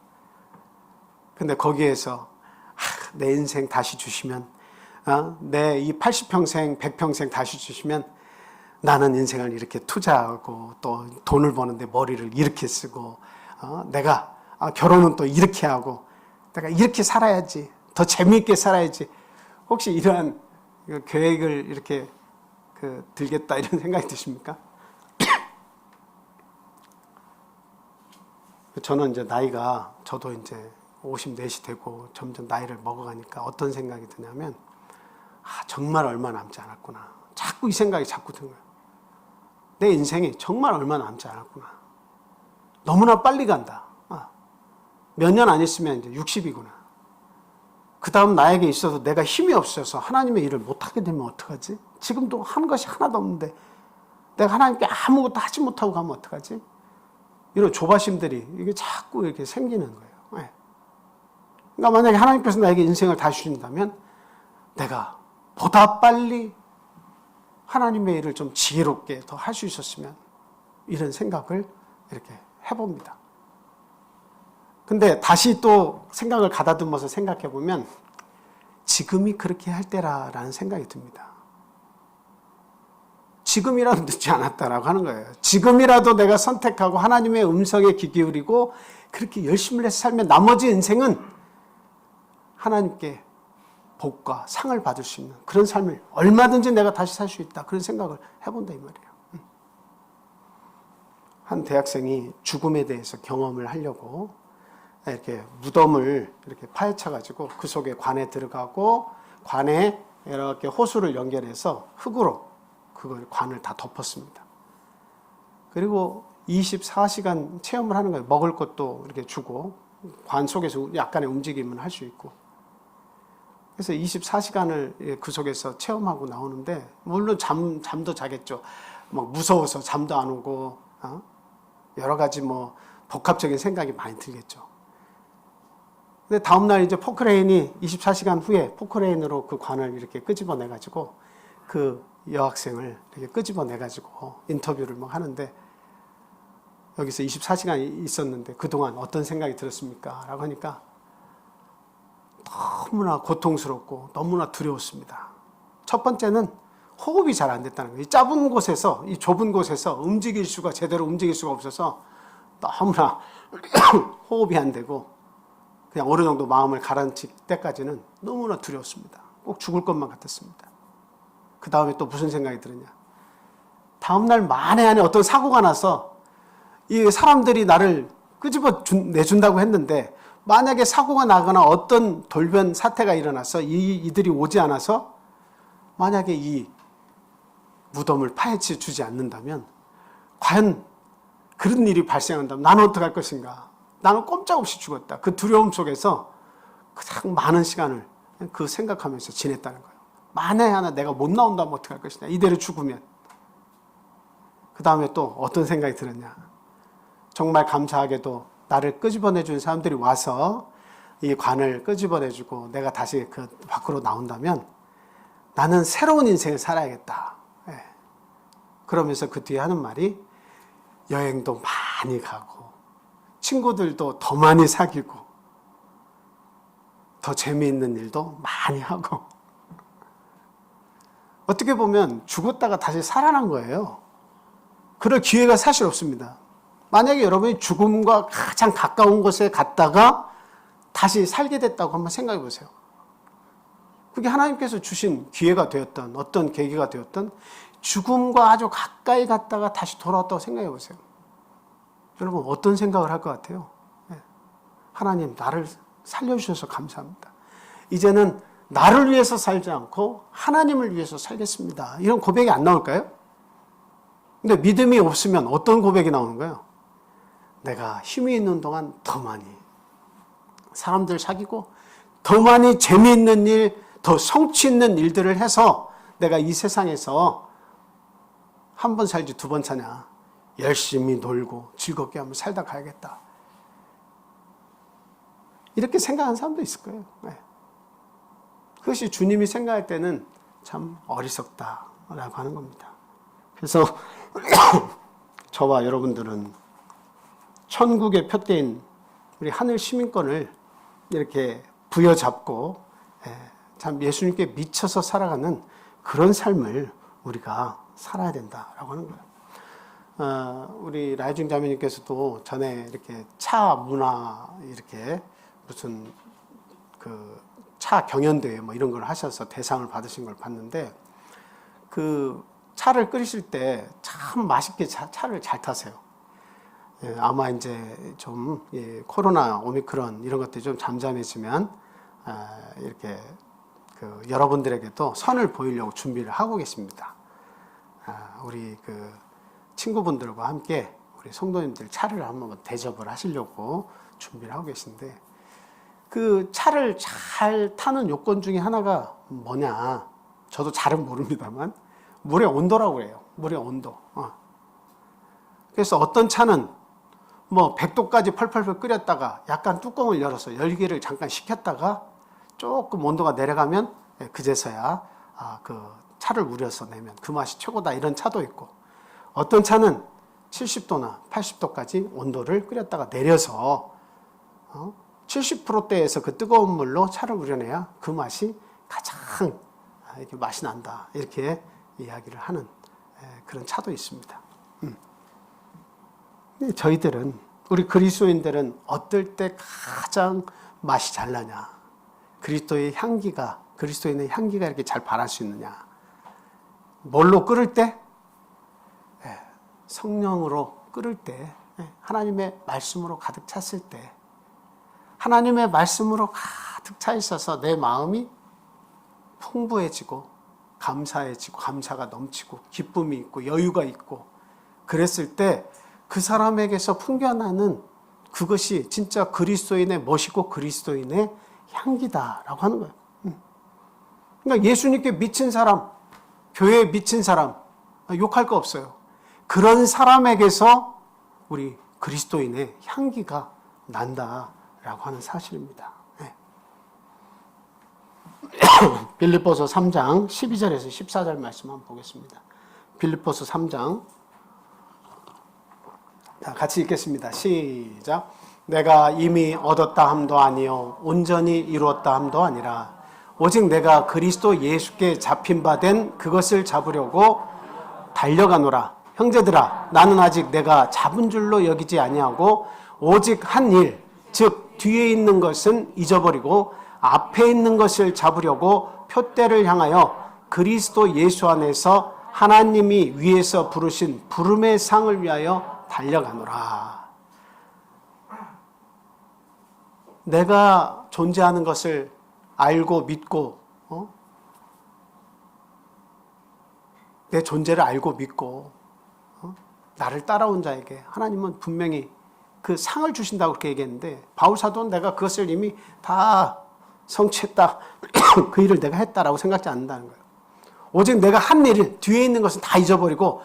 근데 거기에서 내 인생 다시 주시면, 내 이 80평생, 100평생 다시 주시면 나는 인생을 이렇게 투자하고 또 돈을 버는데 머리를 이렇게 쓰고, 내가 결혼은 또 이렇게 하고 내가 이렇게 살아야지, 더 재미있게 살아야지. 혹시 이러한 계획을 이렇게 들겠다 이런 생각이 드십니까? 저는 이제 저도 이제 54시 되고 점점 나이를 먹어가니까 어떤 생각이 드냐면, 정말 얼마 남지 않았구나. 자꾸 이 생각이 자꾸 드는 거예요. 내 인생이 정말 얼마 남지 않았구나. 너무나 빨리 간다. 몇 년 안 있으면 이제 60이구나. 그 다음 나에게 있어서 내가 힘이 없어서 하나님의 일을 못하게 되면 어떡하지? 지금도 하는 것이 하나도 없는데 내가 하나님께 아무것도 하지 못하고 가면 어떡하지? 이런 조바심들이 이게 자꾸 이렇게 생기는 거예요. 네. 그러니까 만약에 하나님께서 나에게 인생을 다시 주신다면 내가 보다 빨리 하나님의 일을 좀 지혜롭게 더 할 수 있었으면, 이런 생각을 이렇게 해봅니다. 근데 다시 또 생각을 가다듬어서 생각해 보면 지금이 그렇게 할 때라라는 생각이 듭니다. 지금이라도 늦지 않았다라고 하는 거예요. 지금이라도 내가 선택하고 하나님의 음성에 귀 기울이고 그렇게 열심히 해서 살면 나머지 인생은 하나님께 복과 상을 받을 수 있는 그런 삶을 얼마든지 내가 다시 살 수 있다. 그런 생각을 해본다 이 말이에요. 한 대학생이 죽음에 대해서 경험을 하려고 이렇게 무덤을 이렇게 파헤쳐가지고 그 속에 관에 들어가고 관에 이렇게 호수를 연결해서 흙으로 그걸 관을 다 덮었습니다. 그리고 24시간 체험을 하는 거예요. 먹을 것도 이렇게 주고 관 속에서 약간의 움직임을 할 수 있고. 그래서 24시간을 그 속에서 체험하고 나오는데 물론 잠도 자겠죠. 막 무서워서 잠도 안 오고 여러 가지 뭐 복합적인 생각이 많이 들겠죠. 근데 다음날 이제 포크레인이 24시간 후에 포크레인으로 그 관을 이렇게 끄집어내가지고 그 여학생을 이렇게 끄집어내가지고 인터뷰를 막 하는데, 여기서 24시간 있었는데 그동안 어떤 생각이 들었습니까? 라고 하니까 너무나 고통스럽고 너무나 두려웠습니다. 첫 번째는 호흡이 잘 안 됐다는 거예요. 이 짧은 곳에서, 이 좁은 곳에서 제대로 움직일 수가 없어서 너무나 호흡이 안 되고 그냥 어느 정도 마음을 가라앉힐 때까지는 너무나 두려웠습니다. 꼭 죽을 것만 같았습니다. 그 다음에 또 무슨 생각이 들었냐. 다음날 만에 안에 어떤 사고가 나서 이 사람들이 나를 내준다고 했는데 만약에 사고가 나거나 어떤 돌변 사태가 일어나서 이들이 오지 않아서 만약에 이 무덤을 파헤쳐 주지 않는다면 과연 그런 일이 발생한다면 나는 어떡할 것인가. 나는 꼼짝없이 죽었다. 그 두려움 속에서 가장 많은 시간을 그 생각하면서 지냈다는 거예요. 만에 하나 내가 못 나온다면 어떡할 것이냐. 이대로 죽으면. 그 다음에 또 어떤 생각이 들었냐. 정말 감사하게도 나를 끄집어내준 사람들이 와서 이 관을 끄집어내주고 내가 다시 그 밖으로 나온다면 나는 새로운 인생을 살아야겠다. 예. 그러면서 그 뒤에 하는 말이 여행도 많이 가고 친구들도 더 많이 사귀고 더 재미있는 일도 많이 하고. 어떻게 보면 죽었다가 다시 살아난 거예요. 그럴 기회가 사실 없습니다. 만약에 여러분이 죽음과 가장 가까운 곳에 갔다가 다시 살게 됐다고 한번 생각해 보세요. 그게 하나님께서 주신 기회가 되었던, 어떤 계기가 되었던, 죽음과 아주 가까이 갔다가 다시 돌아왔다고 생각해 보세요. 여러분 어떤 생각을 할 것 같아요? 하나님 나를 살려주셔서 감사합니다. 이제는 나를 위해서 살지 않고 하나님을 위해서 살겠습니다. 이런 고백이 안 나올까요? 근데 믿음이 없으면 어떤 고백이 나오는 거예요? 내가 힘이 있는 동안 더 많이 사람들 사귀고 더 많이 재미있는 일, 더 성취 있는 일들을 해서 내가 이 세상에서 한 번 살지 두 번 사냐. 열심히 놀고 즐겁게 한번 살다 가야겠다. 이렇게 생각하는 사람도 있을 거예요. 네. 그것이 주님이 생각할 때는 참 어리석다라고 하는 겁니다. 그래서 저와 여러분들은 천국의 표대인 우리 하늘 시민권을 이렇게 부여잡고 참 예수님께 미쳐서 살아가는 그런 삶을 우리가 살아야 된다라고 하는 거예요. 우리 라이징 자매님께서도 전에 이렇게 차 문화 이렇게 무슨 그 차 경연대회 뭐 이런 걸 하셔서 대상을 받으신 걸 봤는데 그 차를 끓이실 때 참 맛있게 차를 잘 타세요. 아마 이제 좀 코로나 오미크론 이런 것들이 좀 잠잠해지면 이렇게 그 여러분들에게도 선을 보이려고 준비를 하고 계십니다. 우리 그 친구분들과 함께 우리 성도님들 차를 한번 대접을 하시려고 준비를 하고 계신데 그 차를 잘 타는 요건 중에 하나가 뭐냐? 저도 잘은 모릅니다만 물의 온도라고 해요. 물의 온도. 그래서 어떤 차는 뭐 100도까지 펄펄펄 끓였다가 약간 뚜껑을 열어서 열기를 잠깐 식혔다가 조금 온도가 내려가면 그제서야 그 차를 우려서 내면 그 맛이 최고다, 이런 차도 있고, 어떤 차는 70도나 80도까지 온도를 끓였다가 내려서 70%대에서 그 뜨거운 물로 차를 우려내야 그 맛이 가장 이렇게 맛이 난다, 이렇게 이야기를 하는 그런 차도 있습니다. 저희들은, 우리 그리스도인들은 어떨 때 가장 맛이 잘 나냐? 그리스도의 향기가, 그리스도인의 향기가 이렇게 잘 발할 수 있느냐? 뭘로 끓을 때? 성령으로 끓을 때, 하나님의 말씀으로 가득 찼을 때, 하나님의 말씀으로 가득 차 있어서 내 마음이 풍부해지고 감사해지고 감사가 넘치고 기쁨이 있고 여유가 있고, 그랬을 때 그 사람에게서 풍겨나는 그것이 진짜 그리스도인의 멋이고 그리스도인의 향기다라고 하는 거예요. 그러니까 예수님께 미친 사람, 교회에 미친 사람, 욕할 거 없어요. 그런 사람에게서 우리 그리스도인의 향기가 난다라고 하는 사실입니다. 빌립보서 3장 12절에서 14절 말씀 한번 보겠습니다. 빌립보서 3장, 자, 같이 읽겠습니다. 시작. 내가 이미 얻었다 함도 아니요 온전히 이루었다 함도 아니라 오직 내가 그리스도 예수께 잡힌 바 된 그것을 잡으려고 달려가노라. 형제들아, 나는 아직 내가 잡은 줄로 여기지 아니하고 오직 한 일, 즉 뒤에 있는 것은 잊어버리고 앞에 있는 것을 잡으려고 표대를 향하여 그리스도 예수 안에서 하나님이 위에서 부르신 부름의 상을 위하여 달려가노라. 내가 존재하는 것을 알고 믿고, 내 존재를 알고 믿고, 나를 따라온 자에게 하나님은 분명히 그 상을 주신다고 그렇게 얘기했는데, 바울 사도는 내가 그것을 이미 다 성취했다, 그 일을 내가 했다라고 생각지 않는다는 거예요. 오직 내가 한 일을, 뒤에 있는 것은 다 잊어버리고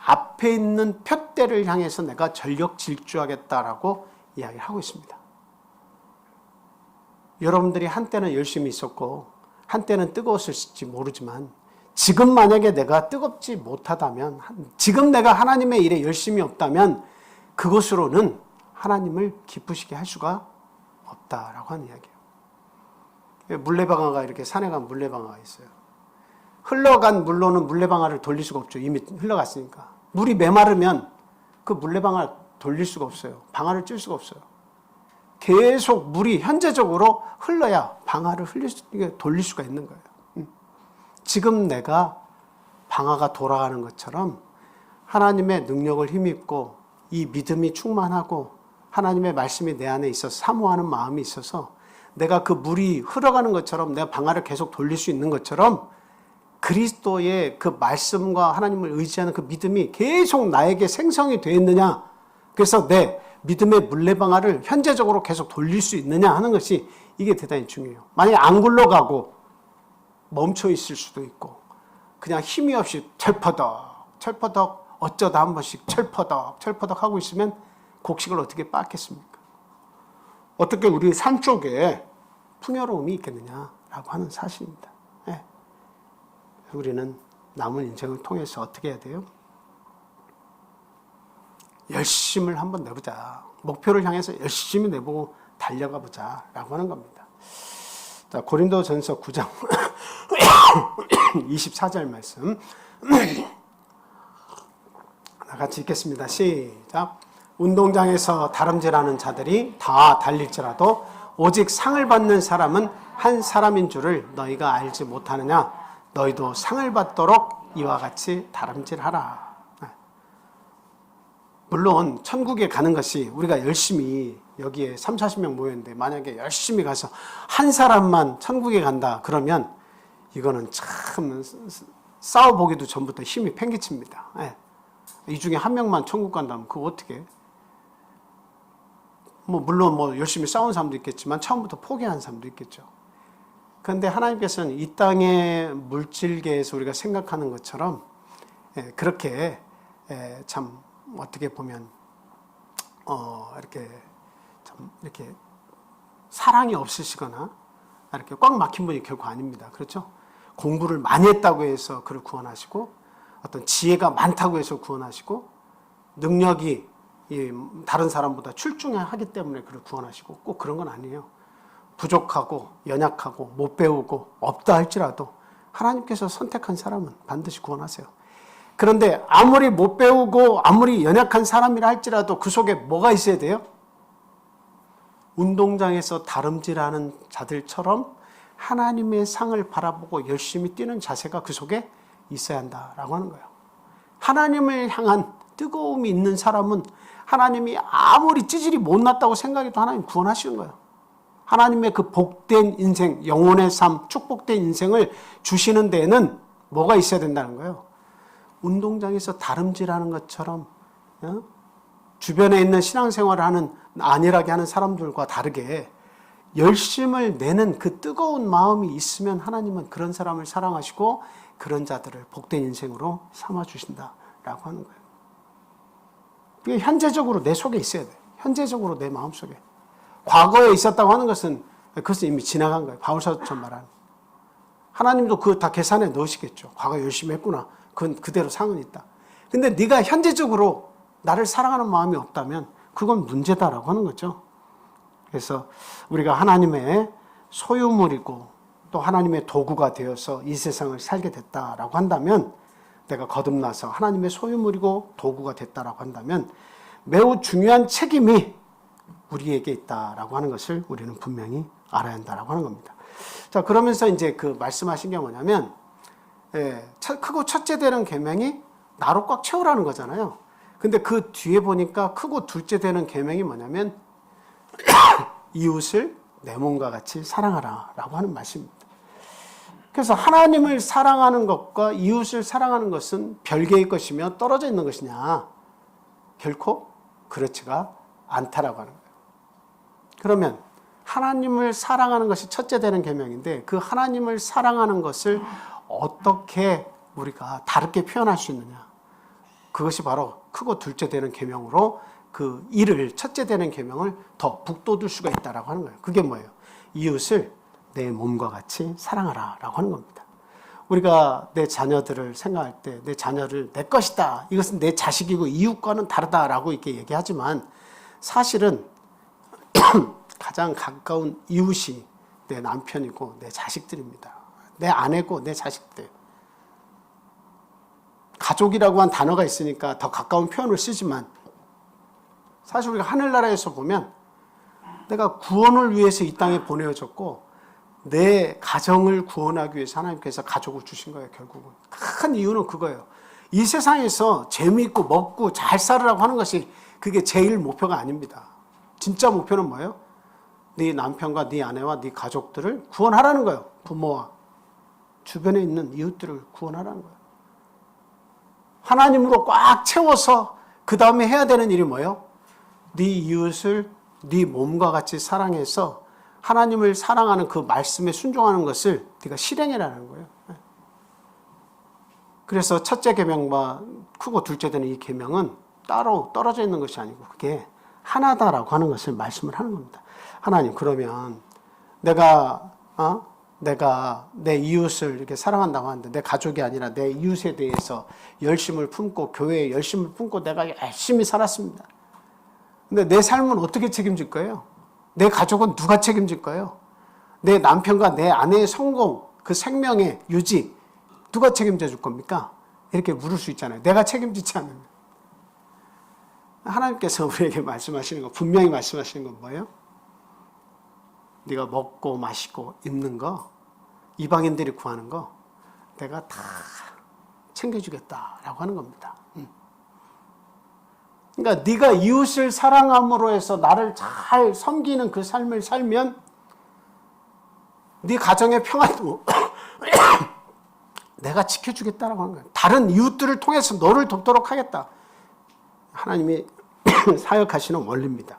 앞에 있는 표대를 향해서 내가 전력 질주하겠다라고 이야기를 하고 있습니다. 여러분들이 한때는 열심히 있었고 한때는 뜨거웠을지 모르지만, 지금 만약에 내가 뜨겁지 못하다면, 지금 내가 하나님의 일에 열심히 없다면 그것으로는 하나님을 기쁘시게 할 수가 없다라고 하는 이야기예요. 물레방아가 이렇게 산에 간 물레방아가 있어요. 흘러간 물로는 물레방아를 돌릴 수가 없죠. 이미 흘러갔으니까. 물이 메마르면 그 물레방아를 돌릴 수가 없어요. 방아를 찔 수가 없어요. 계속 물이 현재적으로 흘러야 방아를 돌릴 수가 있는 거예요. 지금 내가 방아가 돌아가는 것처럼 하나님의 능력을 힘입고 이 믿음이 충만하고 하나님의 말씀이 내 안에 있어서 사모하는 마음이 있어서 내가 그 물이 흘러가는 것처럼 내가 방아를 계속 돌릴 수 있는 것처럼 그리스도의 그 말씀과 하나님을 의지하는 그 믿음이 계속 나에게 생성이 되어 있느냐, 그래서 내 믿음의 물레방아를 현재적으로 계속 돌릴 수 있느냐 하는 것이, 이게 대단히 중요해요. 만약에 안 굴러가고 멈춰 있을 수도 있고 그냥 힘이 없이 철퍼덕 어쩌다 한 번씩 철퍼덕 하고 있으면 곡식을 어떻게 빻겠습니까? 어떻게 우리 산 쪽에 풍요로움이 있겠느냐라고 하는 사실입니다. 우리는 남은 인생을 통해서 어떻게 해야 돼요? 열심을 한번 내보자. 목표를 향해서 열심히 내보고 달려가 보자 라고 하는 겁니다. 자, 고린도전서 9장 24절 말씀 같이 읽겠습니다. 시작. 운동장에서 다름질하는 자들이 다 달릴지라도 오직 상을 받는 사람은 한 사람인 줄을 너희가 알지 못하느냐? 너희도 상을 받도록 이와 같이 다름질하라. 물론 천국에 가는 것이, 우리가 열심히 여기에 30-40명 모였는데 만약에 열심히 가서 한 사람만 천국에 간다 그러면 이거는 참 싸워보기도 전부터 힘이 팽개칩니다. 이 중에 한 명만 천국 간다면 그거 어떻게 물론 열심히 싸운 사람도 있겠지만 처음부터 포기한 사람도 있겠죠. 그런데 하나님께서는 이 땅의 물질계에서 우리가 생각하는 것처럼 그렇게 참 어떻게 보면 이렇게 사랑이 없으시거나 이렇게 꽉 막힌 분이 결코 아닙니다. 그렇죠? 공부를 많이 했다고 해서 그를 구원하시고 어떤 지혜가 많다고 해서 구원하시고 능력이 다른 사람보다 출중하기 때문에 그를 구원하시고 꼭 그런 건 아니에요. 부족하고 연약하고 못 배우고 없다 할지라도 하나님께서 선택한 사람은 반드시 구원하세요. 그런데 아무리 못 배우고 아무리 연약한 사람이라 할지라도 그 속에 뭐가 있어야 돼요? 운동장에서 다름질하는 자들처럼 하나님의 상을 바라보고 열심히 뛰는 자세가 그 속에 있어야 한다라고 하는 거예요. 하나님을 향한 뜨거움이 있는 사람은 하나님이 아무리 찌질이 못났다고 생각해도 하나님 구원하시는 거예요. 하나님의 그 복된 인생, 영혼의 삶, 축복된 인생을 주시는 데에는 뭐가 있어야 된다는 거예요. 운동장에서 다름질하는 것처럼 주변에 있는 신앙생활을 하는 안일하게 하는 사람들과 다르게 열심을 내는 그 뜨거운 마음이 있으면 하나님은 그런 사람을 사랑하시고 그런 자들을 복된 인생으로 삼아주신다라고 하는 거예요. 그게 현재적으로 내 속에 있어야 돼요. 현재적으로 내 마음속에. 과거에 있었다고 하는 것은 그것은 이미 지나간 거예요. 바울사도처럼 말하는. 하나님도 그거 다 계산에 넣으시겠죠. 과거 열심히 했구나. 그건 그대로 상은 있다. 근데 네가 현재적으로 나를 사랑하는 마음이 없다면 그건 문제다라고 하는 거죠. 그래서 우리가 하나님의 소유물이고 또 하나님의 도구가 되어서 이 세상을 살게 됐다라고 한다면, 내가 거듭나서 하나님의 소유물이고 도구가 됐다라고 한다면 매우 중요한 책임이 우리에게 있다라고 하는 것을 우리는 분명히 알아야 한다라고 하는 겁니다. 자, 그러면서 이제 그 말씀하신 게 뭐냐면, 크고 첫째 되는 계명이 나로 꽉 채우라는 거잖아요. 근데 그 뒤에 보니까 크고 둘째 되는 계명이 뭐냐면 이웃을 내 몸과 같이 사랑하라 라고 하는 말씀입니다. 그래서 하나님을 사랑하는 것과 이웃을 사랑하는 것은 별개의 것이며 떨어져 있는 것이냐? 결코 그렇지가 않다라고 하는 거예요. 그러면 하나님을 사랑하는 것이 첫째 되는 계명인데 그 하나님을 사랑하는 것을 어떻게 우리가 다르게 표현할 수 있느냐? 그것이 바로 크고 둘째 되는 계명으로 그 일을 첫째 되는 계명을 더 북돋을 수가 있다라고 하는 거예요. 그게 뭐예요? 이웃을 내 몸과 같이 사랑하라라고 하는 겁니다. 우리가 내 자녀들을 생각할 때 내 자녀를 내 것이다, 이것은 내 자식이고 이웃과는 다르다라고 이렇게 얘기하지만 사실은 가장 가까운 이웃이 내 남편이고 내 자식들입니다. 내 아내고 내 자식들. 가족이라고 한 단어가 있으니까 더 가까운 표현을 쓰지만 사실 우리가 하늘나라에서 보면 내가 구원을 위해서 이 땅에 보내어졌고 내 가정을 구원하기 위해서 하나님께서 가족을 주신 거예요. 결국은 큰 이유는 그거예요. 이 세상에서 재미있고 먹고 잘 살으라고 하는 것이 그게 제일 목표가 아닙니다. 진짜 목표는 뭐예요? 네 남편과 네 아내와 네 가족들을 구원하라는 거예요. 부모와 주변에 있는 이웃들을 구원하라는 거예요. 하나님으로 꽉 채워서 그 다음에 해야 되는 일이 뭐예요? 네 이웃을 네 몸과 같이 사랑해서 하나님을 사랑하는 그 말씀에 순종하는 것을 네가 실행해라는 거예요. 그래서 첫째 계명과 크고 둘째 되는 이 계명은 따로 떨어져 있는 것이 아니고 그게 하나다라고 하는 것을 말씀을 하는 겁니다. 하나님, 그러면 내가 내 이웃을 이렇게 사랑한다고 하는데 내 가족이 아니라 내 이웃에 대해서 열심을 품고 교회에 열심을 품고 내가 열심히 살았습니다. 근데 내 삶은 어떻게 책임질 거예요? 내 가족은 누가 책임질 거예요? 내 남편과 내 아내의 성공, 그 생명의 유지 누가 책임져 줄 겁니까? 이렇게 물을 수 있잖아요. 내가 책임지지 않으면. 하나님께서 우리에게 말씀하시는 거, 분명히 말씀하시는 건 뭐예요? 네가 먹고 마시고 입는 거, 이방인들이 구하는 거 내가 다 챙겨주겠다라고 하는 겁니다. 그러니까 네가 이웃을 사랑함으로 해서 나를 잘 섬기는 그 삶을 살면 네 가정의 평안도 내가 지켜주겠다라고 하는 거예요. 다른 이웃들을 통해서 너를 돕도록 하겠다. 하나님이 사역하시는 원리입니다.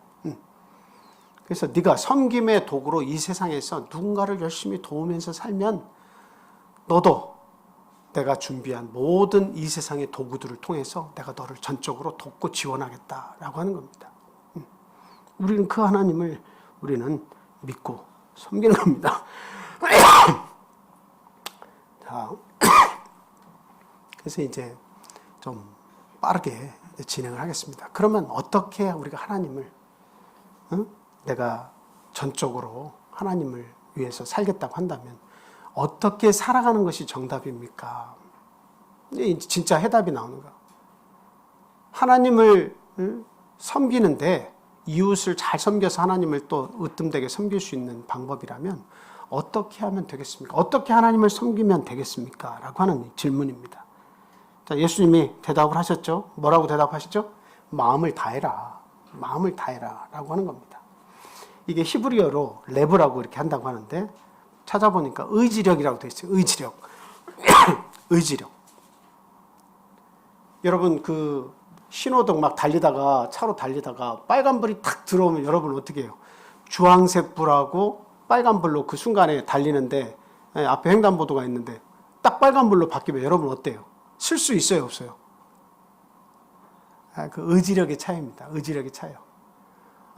그래서 네가 섬김의 도구로 이 세상에서 누군가를 열심히 도우면서 살면 너도 내가 준비한 모든 이 세상의 도구들을 통해서 내가 너를 전적으로 돕고 지원하겠다라고 하는 겁니다. 우리는 그 하나님을 우리는 믿고 섬기는 겁니다. 자, 그래서 이제 좀 빠르게 진행을 하겠습니다. 그러면 어떻게 우리가 하나님을 내가 전적으로 하나님을 위해서 살겠다고 한다면 어떻게 살아가는 것이 정답입니까? 진짜 해답이 나오는 거야. 하나님을 섬기는데 이웃을 잘 섬겨서 하나님을 또 으뜸되게 섬길 수 있는 방법이라면 어떻게 하면 되겠습니까? 어떻게 하나님을 섬기면 되겠습니까? 라고 하는 질문입니다. 자, 예수님이 대답을 하셨죠? 뭐라고 대답하시죠? 마음을 다해라. 마음을 다해라. 라고 하는 겁니다. 이게 히브리어로 레브라고 이렇게 한다고 하는데 찾아보니까 의지력이라고 되어 있어요. 의지력. 의지력. 여러분 그 신호등 막 달리다가 차로 달리다가 빨간불이 탁 들어오면 여러분 어떻게 해요? 주황색 불하고 빨간불로 그 순간에 달리는데 앞에 횡단보도가 있는데 딱 빨간불로 바뀌면 여러분 어때요? 쓸 수 있어요? 없어요? 그 의지력의 차이입니다. 의지력의 차이요.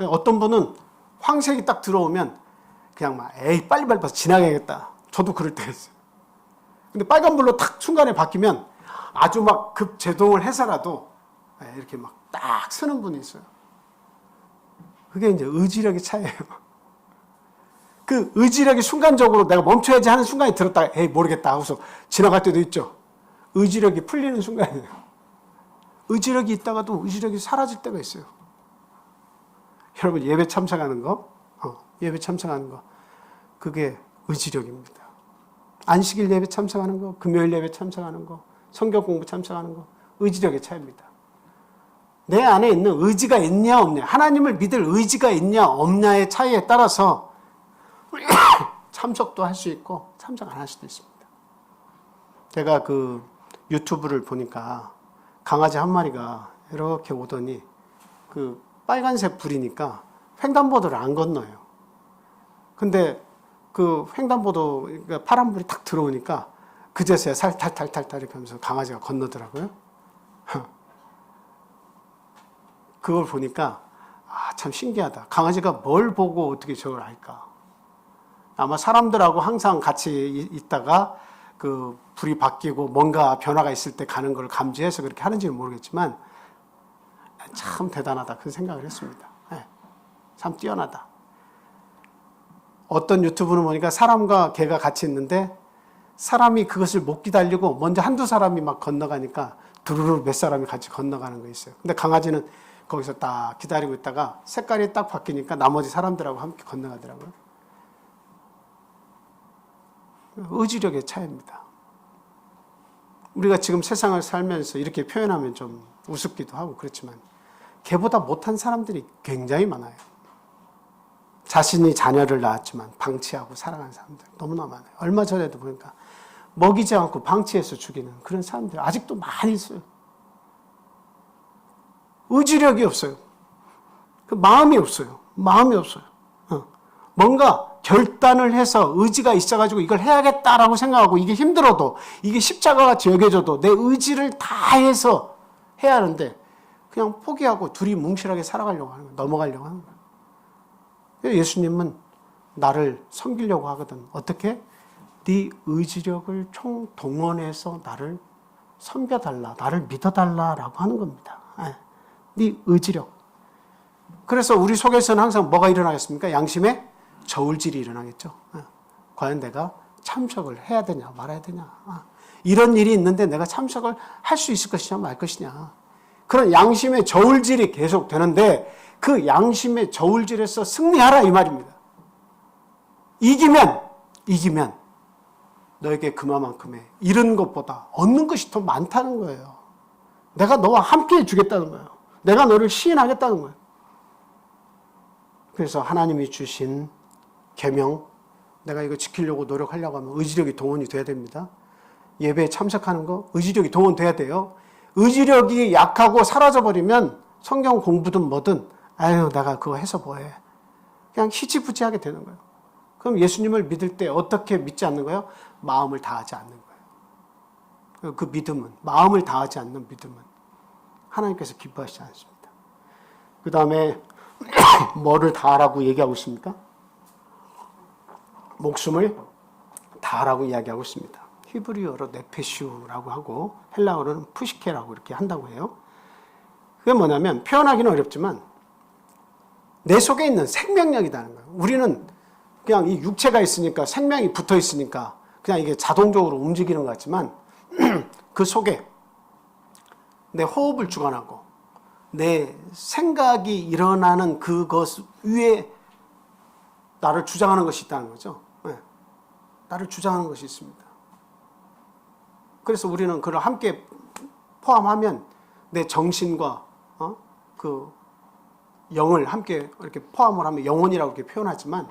어떤 분은 황색이 딱 들어오면 그냥 막 에이 빨리 봐서 지나가야겠다. 저도 그럴 때가 있어요. 근데 빨간불로 탁 순간에 바뀌면 아주 막 급 제동을 해서라도 이렇게 막 딱 서는 분이 있어요. 그게 이제 의지력의 차이예요. 그 의지력이 순간적으로 내가 멈춰야지 하는 순간이 들었다가 에이 모르겠다 하고서 지나갈 때도 있죠. 의지력이 풀리는 순간이에요. 의지력이 있다가도 의지력이 사라질 때가 있어요. 여러분 예배 참석하는 거, 예배 참석하는 거, 그게 의지력입니다. 안식일 예배 참석하는 거, 금요일 예배 참석하는 거, 성경 공부 참석하는 거, 의지력의 차이입니다. 내 안에 있는 의지가 있냐 없냐, 하나님을 믿을 의지가 있냐 없냐의 차이에 따라서 참석도 할 수 있고 참석 안 할 수도 있습니다. 제가 그 유튜브를 보니까 강아지 한 마리가 이렇게 오더니 그 빨간색 불이니까 횡단보도를 안 건너요. 근데 그 횡단보도 그러니까 파란불이 탁 들어오니까 그제서야 살탈탈탈탈 이렇게 하면서 강아지가 건너더라고요. 그걸 보니까 참 신기하다. 강아지가 뭘 보고 어떻게 저걸 알까? 아마 사람들하고 항상 같이 있다가 그 불이 바뀌고 뭔가 변화가 있을 때 가는 걸 감지해서 그렇게 하는지는 모르겠지만 참 대단하다 그런 생각을 했습니다. 참 뛰어나다. 어떤 유튜브는 보니까 사람과 개가 같이 있는데 사람이 그것을 못 기다리고 먼저 한두 사람이 막 건너가니까 두루루 몇 사람이 같이 건너가는 거 있어요. 근데 강아지는 거기서 딱 기다리고 있다가 색깔이 딱 바뀌니까 나머지 사람들하고 함께 건너가더라고요. 의지력의 차이입니다. 우리가 지금 세상을 살면서 이렇게 표현하면 좀 우습기도 하고 그렇지만 개보다 못한 사람들이 굉장히 많아요. 자신이 자녀를 낳았지만 방치하고 살아가는 사람들 너무나 많아요. 얼마 전에도 보니까 먹이지 않고 방치해서 죽이는 그런 사람들 아직도 많이 있어요. 의지력이 없어요. 그 마음이 없어요. 마음이 없어요. 뭔가 결단을 해서 의지가 있어가지고 이걸 해야겠다라고 생각하고 이게 힘들어도 이게 십자가 같이 여겨져도 내 의지를 다해서 해야 하는데 그냥 포기하고 둘이 뭉실하게 살아가려고 하는 거예요. 넘어가려고 하는 거예요. 예수님은 나를 섬기려고 하거든. 어떻게? 네 의지력을 총동원해서 나를 섬겨달라, 나를 믿어달라라고 하는 겁니다. 네 의지력. 그래서 우리 속에서는 항상 뭐가 일어나겠습니까? 양심의 저울질이 일어나겠죠. 과연 내가 참석을 해야 되냐 말아야 되냐. 이런 일이 있는데 내가 참석을 할 수 있을 것이냐 말 것이냐. 그런 양심의 저울질이 계속 되는데 그 양심의 저울질에서 승리하라 이 말입니다. 이기면 너에게 그만큼의 잃은 것보다 얻는 것이 더 많다는 거예요. 내가 너와 함께 해주겠다는 거예요. 내가 너를 시인하겠다는 거예요. 그래서 하나님이 주신 계명, 내가 이거 지키려고 노력하려고 하면 의지력이 동원이 돼야 됩니다. 예배에 참석하는 거 의지력이 동원돼야 돼요. 의지력이 약하고 사라져버리면 성경 공부든 뭐든 아유 내가 그거 해서 뭐해. 그냥 희지부지하게 되는 거예요. 그럼 예수님을 믿을 때 어떻게 믿지 않는 거예요? 마음을 다하지 않는 거예요. 그 믿음은, 마음을 다하지 않는 믿음은 하나님께서 기뻐하시지 않습니다. 그 다음에 뭐를 다하라고 얘기하고 있습니까? 목숨을 다하라고 이야기하고 있습니다. 히브리어로 네페슈라고 하고 헬라어로는 푸시케라고 이렇게 한다고 해요. 그게 뭐냐면 표현하기는 어렵지만 내 속에 있는 생명력이라는 거예요. 우리는 그냥 이 육체가 있으니까 생명이 붙어 있으니까 그냥 이게 자동적으로 움직이는 것 같지만 그 속에 내 호흡을 주관하고 내 생각이 일어나는 그것 위에 나를 주장하는 것이 있다는 거죠. 네. 나를 주장하는 것이 있습니다. 그래서 우리는 그걸 함께 포함하면 내 정신과 그 영을 함께 이렇게 포함을 하면 영혼이라고 이렇게 표현하지만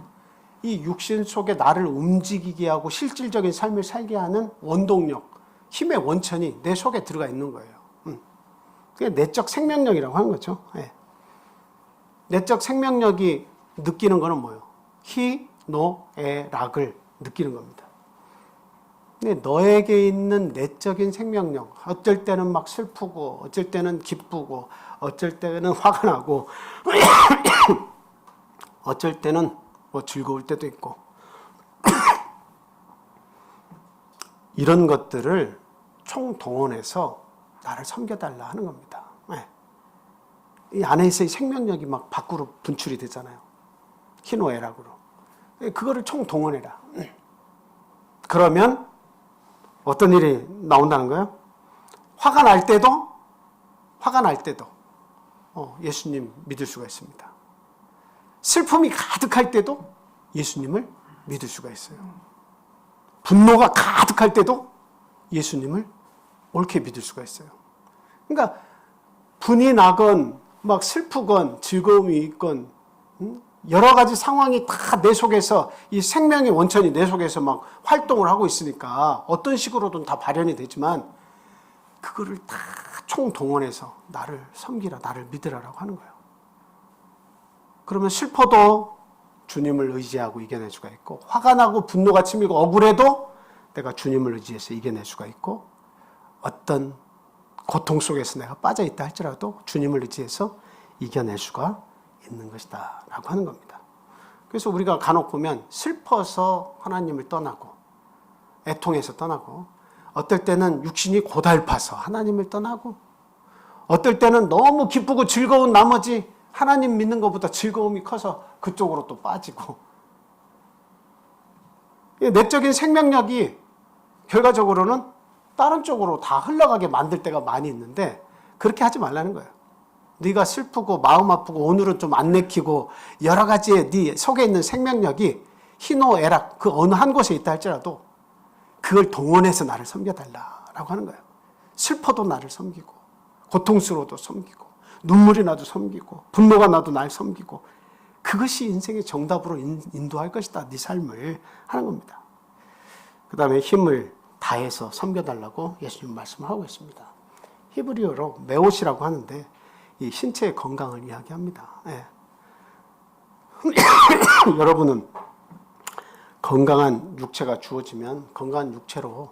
이 육신 속에 나를 움직이게 하고 실질적인 삶을 살게 하는 원동력, 힘의 원천이 내 속에 들어가 있는 거예요. 그게 내적 생명력이라고 하는 거죠. 네. 내적 생명력이 느끼는 거는 뭐예요? 히, 노, 에, 락을 느끼는 겁니다. 근데 너에게 있는 내적인 생명력, 어쩔 때는 막 슬프고, 어쩔 때는 기쁘고, 어쩔 때는 화가 나고, 어쩔 때는 뭐 즐거울 때도 있고, 이런 것들을 총동원해서 나를 섬겨달라 하는 겁니다. 네. 이 안에서의 생명력이 막 밖으로 분출이 되잖아요. 희노애락으로. 그거를 총동원해라. 그러면 어떤 일이 나온다는 거예요? 화가 날 때도 예수님 믿을 수가 있습니다. 슬픔이 가득할 때도 예수님을 믿을 수가 있어요. 분노가 가득할 때도 예수님을 옳게 믿을 수가 있어요. 그러니까 분이 나건 막 슬프건 즐거움이 있건 여러 가지 상황이 다 내 속에서 이 생명의 원천이 내 속에서 막 활동을 하고 있으니까 어떤 식으로든 다 발현이 되지만 그거를 다 총동원해서 나를 섬기라, 나를 믿으라라고 하는 거예요. 그러면 슬퍼도 주님을 의지하고 이겨낼 수가 있고 화가 나고 분노가 치밀고 억울해도 내가 주님을 의지해서 이겨낼 수가 있고 어떤 고통 속에서 내가 빠져있다 할지라도 주님을 의지해서 이겨낼 수가 있는 것이다 라고 하는 겁니다. 그래서 우리가 간혹 보면 슬퍼서 하나님을 떠나고 애통해서 떠나고 어떨 때는 육신이 고달파서 하나님을 떠나고 어떨 때는 너무 기쁘고 즐거운 나머지 하나님 믿는 것보다 즐거움이 커서 그쪽으로 또 빠지고 내적인 생명력이 결과적으로는 다른 쪽으로 다 흘러가게 만들 때가 많이 있는데 그렇게 하지 말라는 거예요. 네가 슬프고 마음 아프고 오늘은 좀 안 내키고 여러 가지의 네 속에 있는 생명력이 희노애락 그 어느 한 곳에 있다 할지라도 그걸 동원해서 나를 섬겨달라라고 하는 거예요. 슬퍼도 나를 섬기고 고통스러워도 섬기고 눈물이 나도 섬기고 분노가 나도 날 섬기고 그것이 인생의 정답으로 인도할 것이다. 네 삶을 하는 겁니다. 그 다음에 힘을 다해서 섬겨달라고 예수님 말씀하고 있습니다. 히브리어로 메옷이라고 하는데 이 신체의 건강을 이야기합니다. 예. 여러분은 건강한 육체가 주어지면 건강한 육체로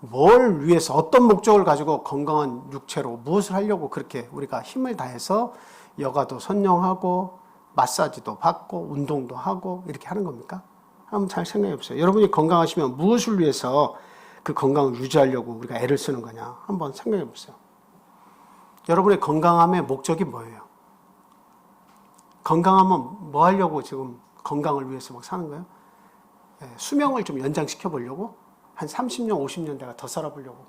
뭘 위해서 어떤 목적을 가지고 건강한 육체로 무엇을 하려고 그렇게 우리가 힘을 다해서 여가도 선용하고 마사지도 받고 운동도 하고 이렇게 하는 겁니까? 한번 잘 생각해 보세요. 여러분이 건강하시면 무엇을 위해서 그 건강을 유지하려고 우리가 애를 쓰는 거냐? 한번 생각해 보세요. 여러분의 건강함의 목적이 뭐예요? 건강하면 뭐 하려고 지금 건강을 위해서 막 사는 거예요? 수명을 좀 연장시켜 보려고? 한 30년, 50년 내가 더 살아보려고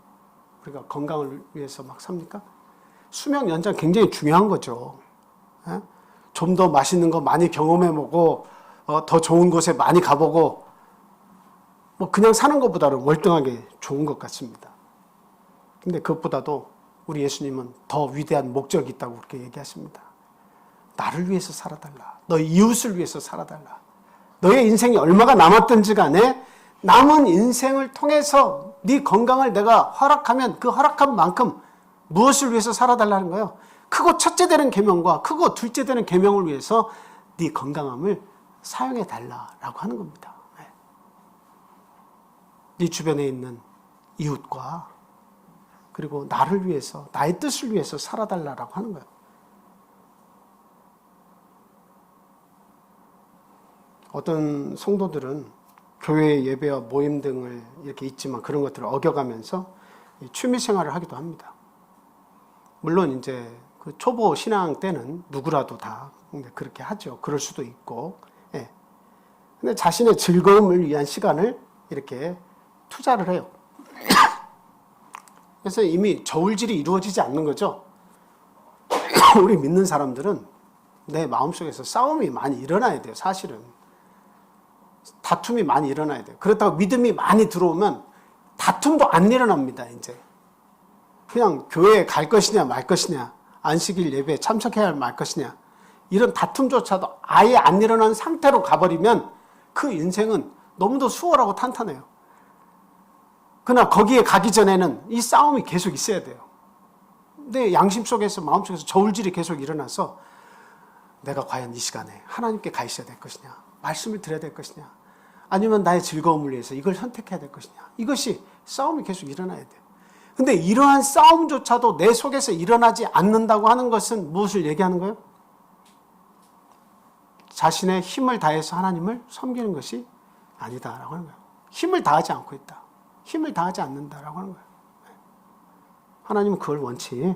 우리가 건강을 위해서 막 삽니까? 수명 연장 굉장히 중요한 거죠. 좀 더 맛있는 거 많이 경험해보고 더 좋은 곳에 많이 가보고 뭐 그냥 사는 것보다는 월등하게 좋은 것 같습니다. 근데 그것보다도 우리 예수님은 더 위대한 목적이 있다고 그렇게 얘기하십니다. 나를 위해서 살아달라. 너의 이웃을 위해서 살아달라. 너의 인생이 얼마가 남았든지 간에 남은 인생을 통해서 네 건강을 내가 허락하면 그 허락한 만큼 무엇을 위해서 살아달라는 거예요? 크고 첫째 되는 계명과 크고 둘째 되는 계명을 위해서 네 건강함을 사용해 달라라고 하는 겁니다. 네 주변에 있는 이웃과 그리고 나를 위해서, 나의 뜻을 위해서 살아달라고 하는 거예요. 어떤 성도들은 교회 예배와 모임 등을 이렇게 있지만 그런 것들을 어겨가면서 취미 생활을 하기도 합니다. 물론 이제 그 초보 신앙 때는 누구라도 다 그렇게 하죠. 그럴 수도 있고. 예. 근데 자신의 즐거움을 위한 시간을 이렇게 투자를 해요. 그래서 이미 저울질이 이루어지지 않는 거죠. 우리 믿는 사람들은 내 마음속에서 싸움이 많이 일어나야 돼요. 사실은. 다툼이 많이 일어나야 돼요. 그렇다고 믿음이 많이 들어오면 다툼도 안 일어납니다. 이제 그냥 교회에 갈 것이냐 말 것이냐, 안식일 예배에 참석해야 말 것이냐, 이런 다툼조차도 아예 안 일어난 상태로 가버리면 그 인생은 너무도 수월하고 탄탄해요. 그러나 거기에 가기 전에는 이 싸움이 계속 있어야 돼요. 내 양심 속에서, 마음 속에서 저울질이 계속 일어나서 내가 과연 이 시간에 하나님께 가 있어야 될 것이냐, 말씀을 드려야 될 것이냐, 아니면 나의 즐거움을 위해서 이걸 선택해야 될 것이냐, 이것이 싸움이 계속 일어나야 돼요. 근데 이러한 싸움조차도 내 속에서 일어나지 않는다고 하는 것은 무엇을 얘기하는 거예요? 자신의 힘을 다해서 하나님을 섬기는 것이 아니다라고 하는 거예요. 힘을 다하지 않고 있다. 힘을 다하지 않는다라고 하는 거예요. 하나님은 그걸 원치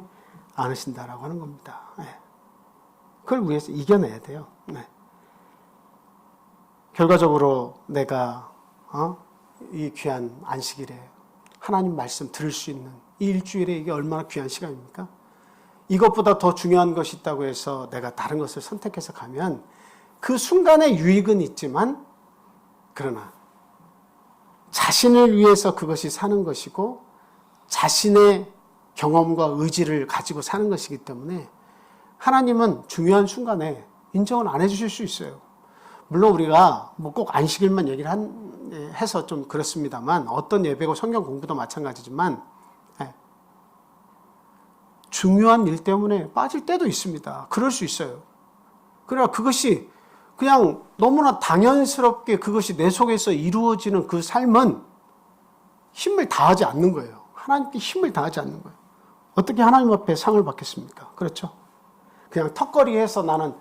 않으신다라고 하는 겁니다. 그걸 위해서 이겨내야 돼요. 결과적으로 내가 이 귀한 안식일에 하나님 말씀 들을 수 있는 이 일주일에 이게 얼마나 귀한 시간입니까? 이것보다 더 중요한 것이 있다고 해서 내가 다른 것을 선택해서 가면 그 순간의 유익은 있지만, 그러나 자신을 위해서 그것이 사는 것이고 자신의 경험과 의지를 가지고 사는 것이기 때문에 하나님은 중요한 순간에 인정을 안 해주실 수 있어요. 물론 우리가 뭐 꼭 안식일만 얘기를 해서 좀 그렇습니다만, 어떤 예배고 성경 공부도 마찬가지지만 중요한 일 때문에 빠질 때도 있습니다. 그럴 수 있어요. 그러나 그것이 그냥 너무나 당연스럽게 그것이 내 속에서 이루어지는 그 삶은 힘을 다하지 않는 거예요. 하나님께 힘을 다하지 않는 거예요. 어떻게 하나님 앞에 상을 받겠습니까? 그렇죠? 그냥 턱걸이해서 나는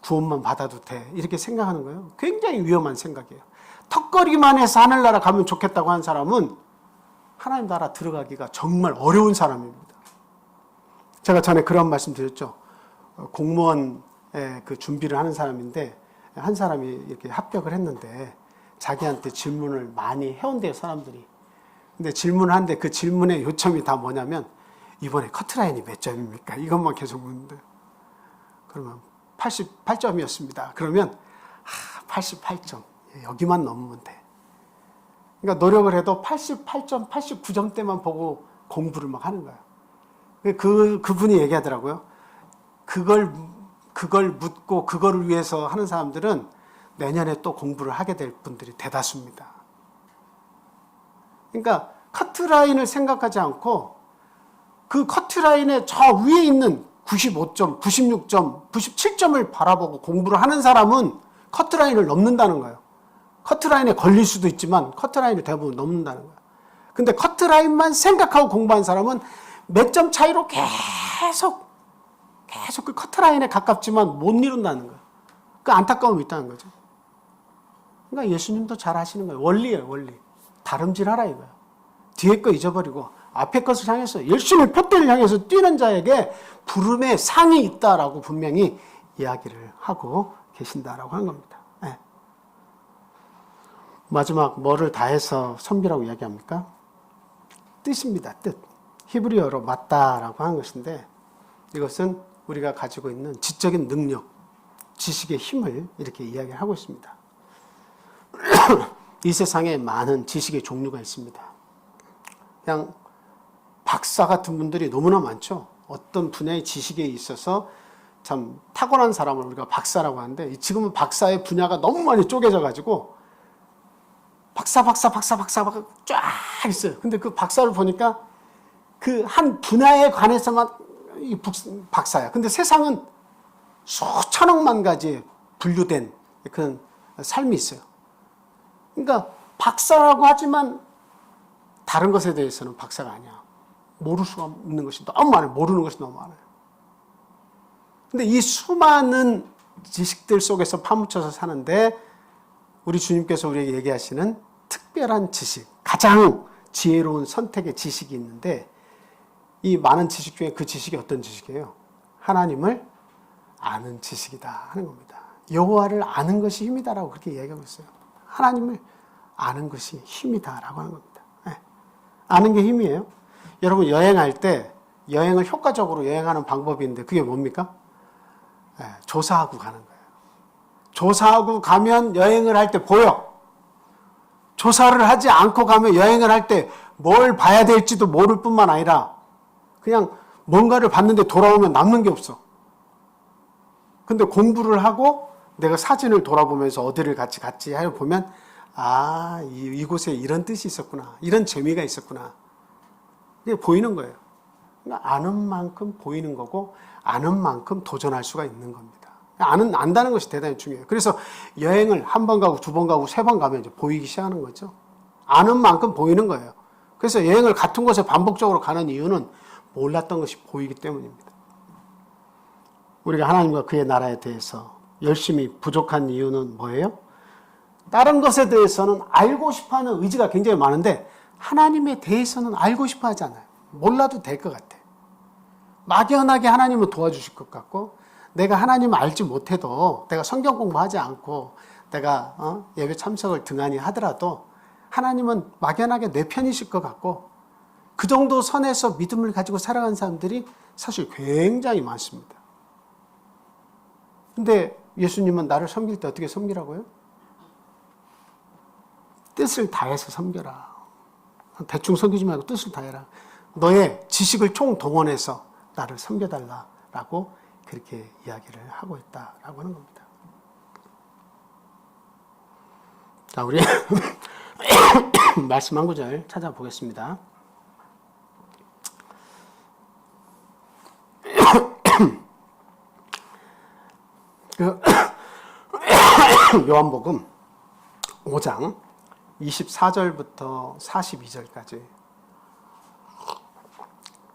구원만 받아도 돼, 이렇게 생각하는 거예요. 굉장히 위험한 생각이에요. 턱걸이만 해서 하늘나라 가면 좋겠다고 하는 사람은 하나님 나라 들어가기가 정말 어려운 사람입니다. 제가 전에 그런 말씀 드렸죠. 공무원 그 준비를 하는 사람인데, 한 사람이 이렇게 합격을 했는데 자기한테 질문을 많이 해온대요, 사람들이. 근데 질문을 하는데 그 질문의 요점이 다 뭐냐면, 이번에 커트라인이 몇 점입니까? 이것만 계속 묻는데, 그러면 88점이었습니다. 그러면 88점. 여기만 넘으면 돼. 그러니까 노력을 해도 88점, 89점대만 보고 공부를 막 하는 거예요. 그분이 얘기하더라고요. 그걸 묻고 그거를 위해서 하는 사람들은 내년에 또 공부를 하게 될 분들이 대다수입니다. 그러니까 커트라인을 생각하지 않고 그 커트라인의 저 위에 있는 95점, 96점, 97점을 바라보고 공부를 하는 사람은 커트라인을 넘는다는 거예요. 커트라인에 걸릴 수도 있지만 커트라인을 대부분 넘는다는 거예요. 근데 커트라인만 생각하고 공부한 사람은 몇 점 차이로 계속 그 커트라인에 가깝지만 못 이룬다는 거예요. 그 안타까움이 있다는 거죠. 그러니까 예수님도 잘 하시는 거예요. 원리예요, 원리. 다름질하라 이거예요. 뒤에 거 잊어버리고 앞에 것을 향해서 열심히 표대를 향해서 뛰는 자에게 부름의 상이 있다라고 분명히 이야기를 하고 계신다라고 하는 겁니다. 네. 마지막 뭐를 다해서 섬기라고 이야기합니까? 뜻입니다. 뜻. 히브리어로 맞다라고 하는 것인데, 이것은 우리가 가지고 있는 지적인 능력, 지식의 힘을 이렇게 이야기하고 있습니다. 이 세상에 많은 지식의 종류가 있습니다. 그냥 박사 같은 분들이 너무나 많죠. 어떤 분야의 지식에 있어서 참 타고난 사람을 우리가 박사라고 하는데, 지금은 박사의 분야가 너무 많이 쪼개져 가지고 박사 쫙 있어요. 근데 그 박사를 보니까 그 한 분야에 관해서만 박사야. 근데 세상은 수천억만 가지 분류된 그런 삶이 있어요. 그러니까 박사라고 하지만 다른 것에 대해서는 박사가 아니야. 모를 수가 없는 것이 너무 많아요. 모르는 것이 너무 많아요. 근데 이 수많은 지식들 속에서 파묻혀서 사는데 우리 주님께서 우리에게 얘기하시는 특별한 지식, 가장 지혜로운 선택의 지식이 있는데 이 많은 지식 중에 그 지식이 어떤 지식이에요? 하나님을 아는 지식이다 하는 겁니다. 여호와를 아는 것이 힘이다라고 그렇게 이야기하고 있어요. 하나님을 아는 것이 힘이다라고 하는 겁니다. 네. 아는 게 힘이에요. 여러분 여행할 때 여행을 효과적으로 여행하는 방법이 있는데 그게 뭡니까? 네. 조사하고 가는 거예요. 조사하고 가면 여행을 할 때 보여. 조사를 하지 않고 가면 여행을 할 때 뭘 봐야 될지도 모를 뿐만 아니라 그냥 뭔가를 봤는데 돌아오면 남는 게 없어. 근데 공부를 하고 내가 사진을 돌아보면서 어디를 같이 갔지 하여 보면 아, 이곳에 이런 뜻이 있었구나. 이런 재미가 있었구나. 이게 보이는 거예요. 그러니까 아는 만큼 보이는 거고 아는 만큼 도전할 수가 있는 겁니다. 안다는 것이 대단히 중요해요. 그래서 여행을 한 번 가고 두 번 가고 세 번 가면 이제 보이기 시작하는 거죠. 아는 만큼 보이는 거예요. 그래서 여행을 같은 곳에 반복적으로 가는 이유는 몰랐던 것이 보이기 때문입니다. 우리가 하나님과 그의 나라에 대해서 열심히 부족한 이유는 뭐예요? 다른 것에 대해서는 알고 싶어하는 의지가 굉장히 많은데 하나님에 대해서는 알고 싶어 하지 않아요. 몰라도 될 것 같아. 막연하게 하나님은 도와주실 것 같고 내가 하나님을 알지 못해도 내가 성경 공부하지 않고 내가 예배 참석을 등한히 하더라도 하나님은 막연하게 내 편이실 것 같고 그 정도 선에서 믿음을 가지고 살아가는 사람들이 사실 굉장히 많습니다. 근데 예수님은 나를 섬길 때 어떻게 섬기라고요? 뜻을 다해서 섬겨라. 대충 섬기지 말고 뜻을 다해라. 너의 지식을 총동원해서 나를 섬겨달라라고 그렇게 이야기를 하고 있다라고 하는 겁니다. 자, 우리 말씀 한 구절 찾아보겠습니다. 요한복음 5장 24절부터 42절까지.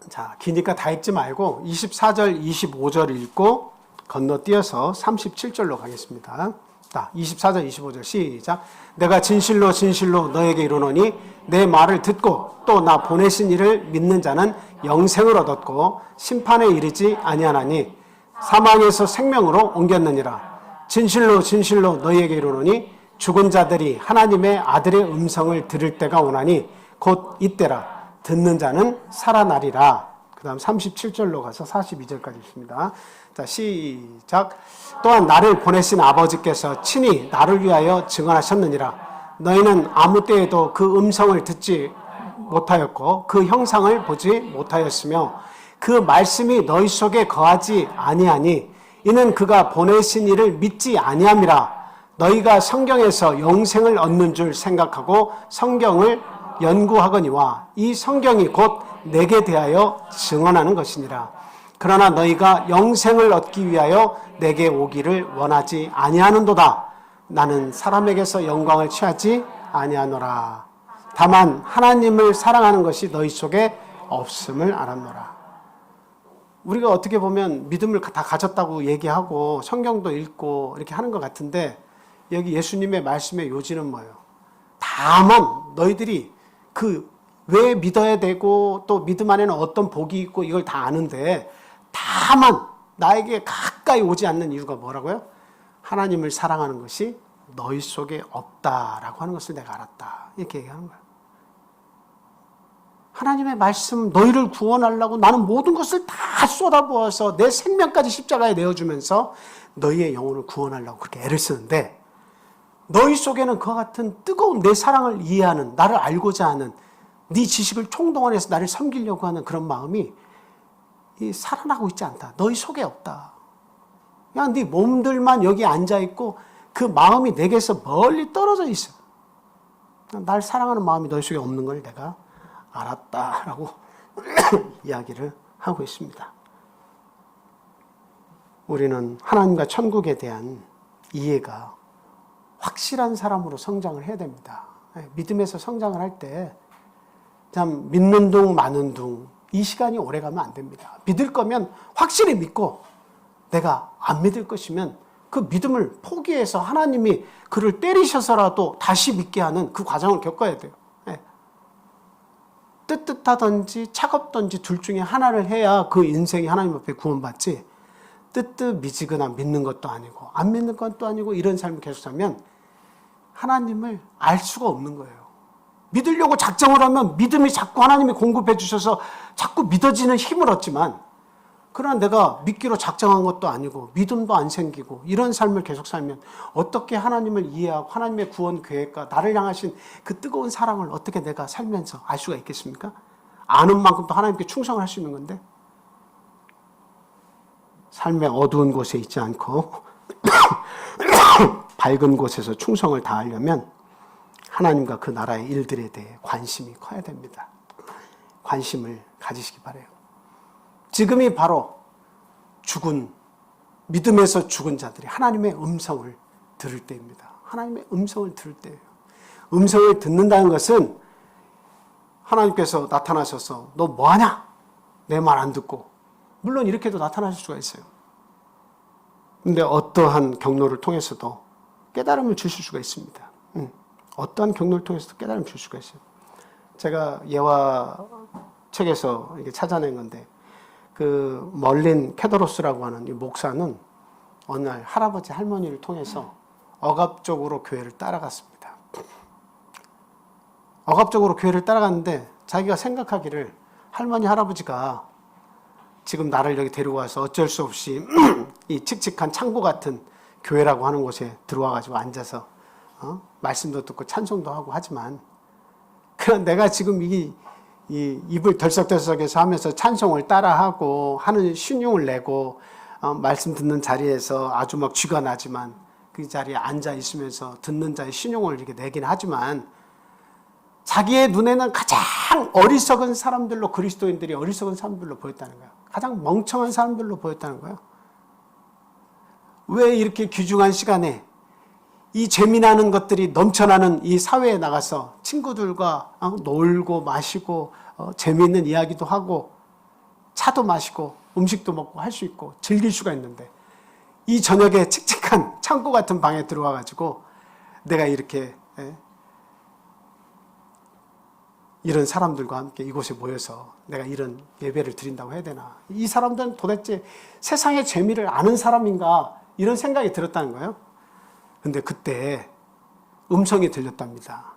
자, 기니까 다 읽지 말고 24절, 25절 읽고 건너뛰어서 37절로 가겠습니다. 자, 24절, 25절 시작. 내가 진실로 진실로 너에게 이르노니 내 말을 듣고 또 나 보내신 이를 믿는 자는 영생을 얻었고 심판에 이르지 아니하나니 사망에서 생명으로 옮겼느니라. 진실로 진실로 너희에게 이르노니 죽은 자들이 하나님의 아들의 음성을 들을 때가 오나니 곧 이때라. 듣는 자는 살아나리라. 그 다음 37절로 가서 42절까지 있습니다. 자, 시작. 또한 나를 보내신 아버지께서 친히 나를 위하여 증언하셨느니라. 너희는 아무 때에도 그 음성을 듣지 못하였고 그 형상을 보지 못하였으며 그 말씀이 너희 속에 거하지 아니하니 이는 그가 보내신 이를 믿지 아니함이라. 너희가 성경에서 영생을 얻는 줄 생각하고 성경을 연구하거니와 이 성경이 곧 내게 대하여 증언하는 것이니라. 그러나 너희가 영생을 얻기 위하여 내게 오기를 원하지 아니하는도다. 나는 사람에게서 영광을 취하지 아니하노라. 다만 하나님을 사랑하는 것이 너희 속에 없음을 알았노라. 우리가 어떻게 보면 믿음을 다 가졌다고 얘기하고 성경도 읽고 이렇게 하는 것 같은데 여기 예수님의 말씀의 요지는 뭐예요? 다만 너희들이 왜 믿어야 되고 또 믿음 안에는 어떤 복이 있고 이걸 다 아는데 다만 나에게 가까이 오지 않는 이유가 뭐라고요? 하나님을 사랑하는 것이 너희 속에 없다라고 하는 것을 내가 알았다. 이렇게 얘기하는 거예요. 하나님의 말씀 너희를 구원하려고 나는 모든 것을 다 쏟아부어서 내 생명까지 십자가에 내어주면서 너희의 영혼을 구원하려고 그렇게 애를 쓰는데 너희 속에는 그와 같은 뜨거운 내 사랑을 이해하는 나를 알고자 하는 네 지식을 총동원해서 나를 섬기려고 하는 그런 마음이 살아나고 있지 않다. 너희 속에 없다. 그냥 네 몸들만 여기 앉아있고 그 마음이 내게서 멀리 떨어져 있어. 날 사랑하는 마음이 너희 속에 없는 걸 내가 알았다라고 이야기를 하고 있습니다. 우리는 하나님과 천국에 대한 이해가 확실한 사람으로 성장을 해야 됩니다. 믿음에서 성장을 할 때 참 믿는 둥 마는 둥 이 시간이 오래 가면 안 됩니다. 믿을 거면 확실히 믿고, 내가 안 믿을 것이면 그 믿음을 포기해서 하나님이 그를 때리셔서라도 다시 믿게 하는 그 과정을 겪어야 돼요. 뜨뜻하든지 차갑든지 둘 중에 하나를 해야 그 인생이 하나님 앞에 구원받지, 뜨뜻미지근한 믿는 것도 아니고 안 믿는 것도 아니고 이런 삶을 계속 살면 하나님을 알 수가 없는 거예요. 믿으려고 작정을 하면 믿음이 자꾸 하나님이 공급해 주셔서 자꾸 믿어지는 힘을 얻지만, 그러나 내가 믿기로 작정한 것도 아니고 믿음도 안 생기고 이런 삶을 계속 살면 어떻게 하나님을 이해하고 하나님의 구원 계획과 나를 향하신 그 뜨거운 사랑을 어떻게 내가 살면서 알 수가 있겠습니까? 아는 만큼 또 하나님께 충성을 할 수 있는 건데, 삶의 어두운 곳에 있지 않고 밝은 곳에서 충성을 다하려면 하나님과 그 나라의 일들에 대해 관심이 커야 됩니다. 관심을 가지시기 바라요. 지금이 바로 믿음에서 죽은 자들이 하나님의 음성을 들을 때입니다. 하나님의 음성을 들을 때예요. 음성을 듣는다는 것은 하나님께서 나타나셔서 너 뭐하냐? 내 말 안 듣고. 물론 이렇게도 나타나실 수가 있어요. 근데 어떠한 경로를 통해서도 깨달음을 주실 수가 있습니다. 어떠한 경로를 통해서도 깨달음을 주실 수가 있어요. 제가 예화 책에서 이게 찾아낸 건데, 그 멀린 케더로스라고 하는 이 목사는 어느 날 할아버지 할머니를 통해서 억압적으로 교회를 따라갔습니다. 억압적으로 교회를 따라갔는데 자기가 생각하기를 할머니 할아버지가 지금 나를 여기 데리고 와서 어쩔 수 없이 이 칙칙한 창고 같은 교회라고 하는 곳에 들어와가지고 앉아서 말씀도 듣고 찬송도 하고 하지만, 그냥 내가 지금 이 입을 덜썩덜썩해서 하면서 찬송을 따라하고 하는 신용을 내고 말씀 듣는 자리에서 아주 막 쥐가 나지만 그 자리에 앉아 있으면서 듣는 자의 신용을 이렇게 내긴 하지만, 자기의 눈에는 가장 어리석은 사람들로, 그리스도인들이 어리석은 사람들로 보였다는 거예요. 가장 멍청한 사람들로 보였다는 거예요. 왜 이렇게 귀중한 시간에 이 재미나는 것들이 넘쳐나는 이 사회에 나가서 친구들과 놀고 마시고 재미있는 이야기도 하고 차도 마시고 음식도 먹고 할 수 있고 즐길 수가 있는데, 이 저녁에 칙칙한 창고 같은 방에 들어와 가지고 내가 이렇게 이런 사람들과 함께 이곳에 모여서 내가 이런 예배를 드린다고 해야 되나? 이 사람들은 도대체 세상의 재미를 아는 사람인가? 이런 생각이 들었다는 거예요. 근데 그때 음성이 들렸답니다.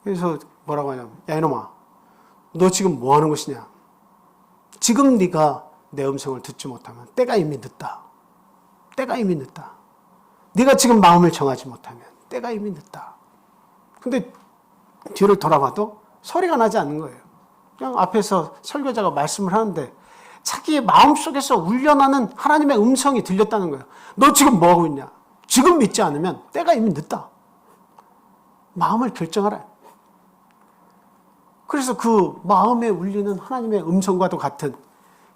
그래서 뭐라고 하냐면, 야 이놈아, 너 지금 뭐 하는 것이냐? 지금 네가 내 음성을 듣지 못하면 때가 이미 늦다. 때가 이미 늦다. 네가 지금 마음을 정하지 못하면 때가 이미 늦다. 근데 뒤를 돌아봐도 소리가 나지 않는 거예요. 그냥 앞에서 설교자가 말씀을 하는데 자기의 마음속에서 울려나는 하나님의 음성이 들렸다는 거예요. 너 지금 뭐 하고 있냐? 지금 믿지 않으면 때가 이미 늦다. 마음을 결정하라. 그래서 그 마음에 울리는 하나님의 음성과도 같은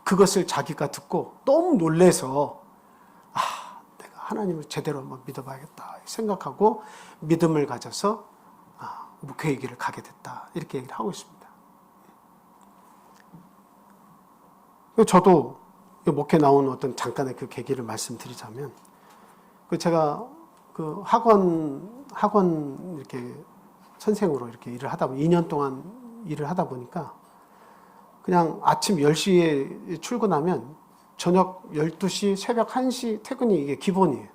그것을 자기가 듣고 너무 놀래서, 내가 하나님을 제대로 한번 믿어봐야겠다 생각하고 믿음을 가져서 목회의 길을 가게 됐다. 이렇게 얘기를 하고 있습니다. 저도 목회 나온 어떤 잠깐의 그 계기를 말씀드리자면, 제가 그 학원 이렇게 선생으로 이렇게 일을 하다 보니 2년 동안 일을 하다 보니까 그냥 아침 10시에 출근하면 저녁 12시, 새벽 1시 퇴근이 이게 기본이에요.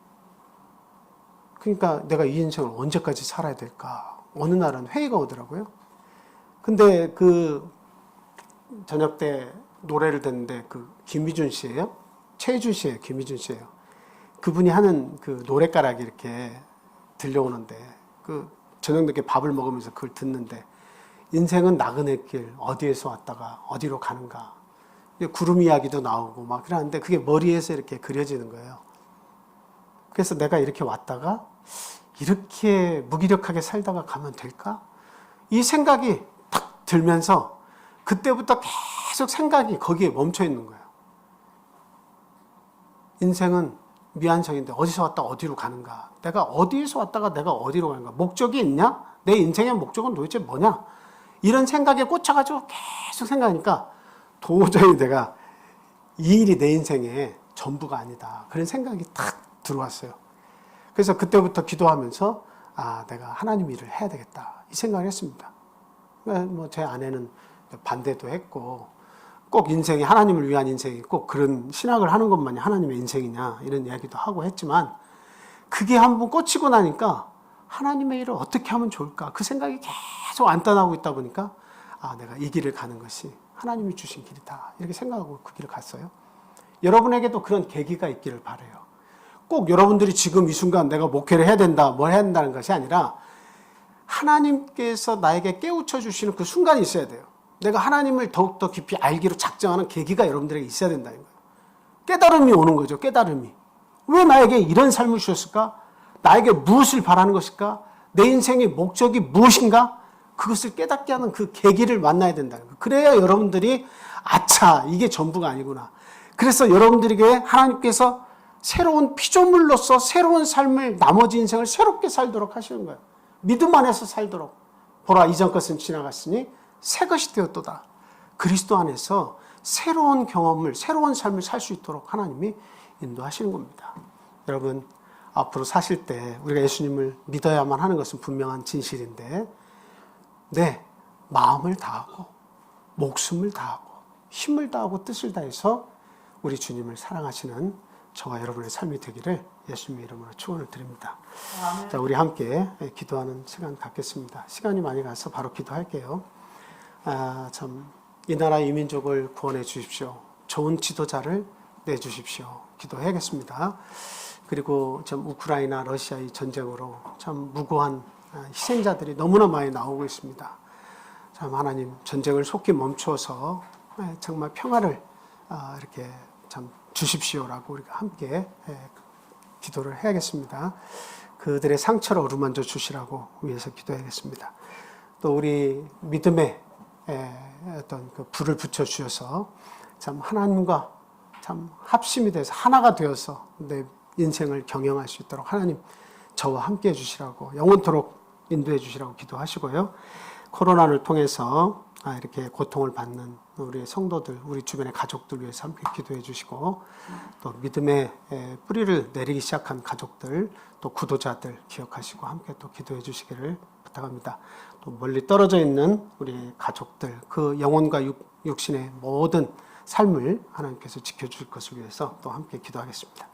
그러니까 내가 이 인생을 언제까지 살아야 될까? 어느 날은 회의가 오더라고요. 근데 그 저녁 때 노래를 듣는데 그 김희준 씨예요? 최희준 씨예요. 김희준 씨예요. 그분이 하는 그 노랫가락이 이렇게 들려오는데, 그 저녁 늦게 밥을 먹으면서 그걸 듣는데, 인생은 나그네 길, 어디에서 왔다가 어디로 가는가, 구름 이야기도 나오고 막 그러는데 그게 머리에서 이렇게 그려지는 거예요. 그래서 내가 이렇게 왔다가 이렇게 무기력하게 살다가 가면 될까? 이 생각이 탁 들면서 그때부터 계속 생각이 거기에 멈춰 있는 거예요. 인생은 미완성인데 어디서 왔다 어디로 가는가? 내가 어디에서 왔다가 내가 어디로 가는가? 목적이 있냐? 내 인생의 목적은 도대체 뭐냐? 이런 생각에 꽂혀가지고 계속 생각하니까 도저히 내가 이 일이 내 인생의 전부가 아니다. 그런 생각이 탁 들어왔어요. 그래서 그때부터 기도하면서 내가 하나님 일을 해야 되겠다. 이 생각을 했습니다. 뭐 제 아내는 반대도 했고 꼭 인생이 하나님을 위한 인생이 꼭 그런 신학을 하는 것만이 하나님의 인생이냐 이런 이야기도 하고 했지만 그게 한번 꽂히고 나니까 하나님의 일을 어떻게 하면 좋을까 그 생각이 계속 안 떠나고 있다 보니까 내가 이 길을 가는 것이 하나님이 주신 길이다 이렇게 생각하고 그 길을 갔어요. 여러분에게도 그런 계기가 있기를 바라요. 꼭 여러분들이 지금 이 순간 내가 목회를 해야 된다 뭘 해야 된다는 것이 아니라 하나님께서 나에게 깨우쳐 주시는 그 순간이 있어야 돼요. 내가 하나님을 더욱더 깊이 알기로 작정하는 계기가 여러분들에게 있어야 된다는 거예요. 깨달음이 오는 거죠. 깨달음이. 왜 나에게 이런 삶을 주셨을까? 나에게 무엇을 바라는 것일까? 내 인생의 목적이 무엇인가? 그것을 깨닫게 하는 그 계기를 만나야 된다는 거예요. 그래야 여러분들이 아차 이게 전부가 아니구나. 그래서 여러분들에게 하나님께서 새로운 피조물로서 새로운 삶을 나머지 인생을 새롭게 살도록 하시는 거예요. 믿음 안에서 살도록. 보라 이전 것은 지나갔으니 새 것이 되었도다. 그리스도 안에서 새로운 경험을 새로운 삶을 살 수 있도록 하나님이 인도하시는 겁니다. 여러분 앞으로 사실 때 우리가 예수님을 믿어야만 하는 것은 분명한 진실인데 마음을 다하고 목숨을 다하고 힘을 다하고 뜻을 다해서 우리 주님을 사랑하시는 저와 여러분의 삶이 되기를 예수님의 이름으로 축원을 드립니다. 자, 우리 함께 기도하는 시간 갖겠습니다. 시간이 많이 가서 바로 기도할게요. 이 나라 이 민족을 구원해 주십시오. 좋은 지도자를 내주십시오. 기도해야겠습니다. 그리고 우크라이나 러시아 이 전쟁으로 참 무고한 희생자들이 너무나 많이 나오고 있습니다. 참 하나님 전쟁을 속히 멈춰서 정말 평화를 이렇게 참 주십시오라고 우리가 함께 기도를 해야겠습니다. 그들의 상처를 어루만져 주시라고 위해서 기도해야겠습니다. 또 우리 믿음의 어떤 그 불을 붙여 주셔서 참 하나님과 참 합심이 돼서 하나가 되어서 내 인생을 경영할 수 있도록 하나님 저와 함께 해주시라고 영원토록 인도해 주시라고 기도하시고요. 코로나를 통해서 이렇게 고통을 받는 우리 성도들, 우리 주변의 가족들 위해서 함께 기도해 주시고 또 믿음의 뿌리를 내리기 시작한 가족들, 또 구도자들 기억하시고 함께 또 기도해 주시기를 부탁합니다. 또 멀리 떨어져 있는 우리 가족들, 그 영혼과 육신의 모든 삶을 하나님께서 지켜주실 것을 위해서 또 함께 기도하겠습니다.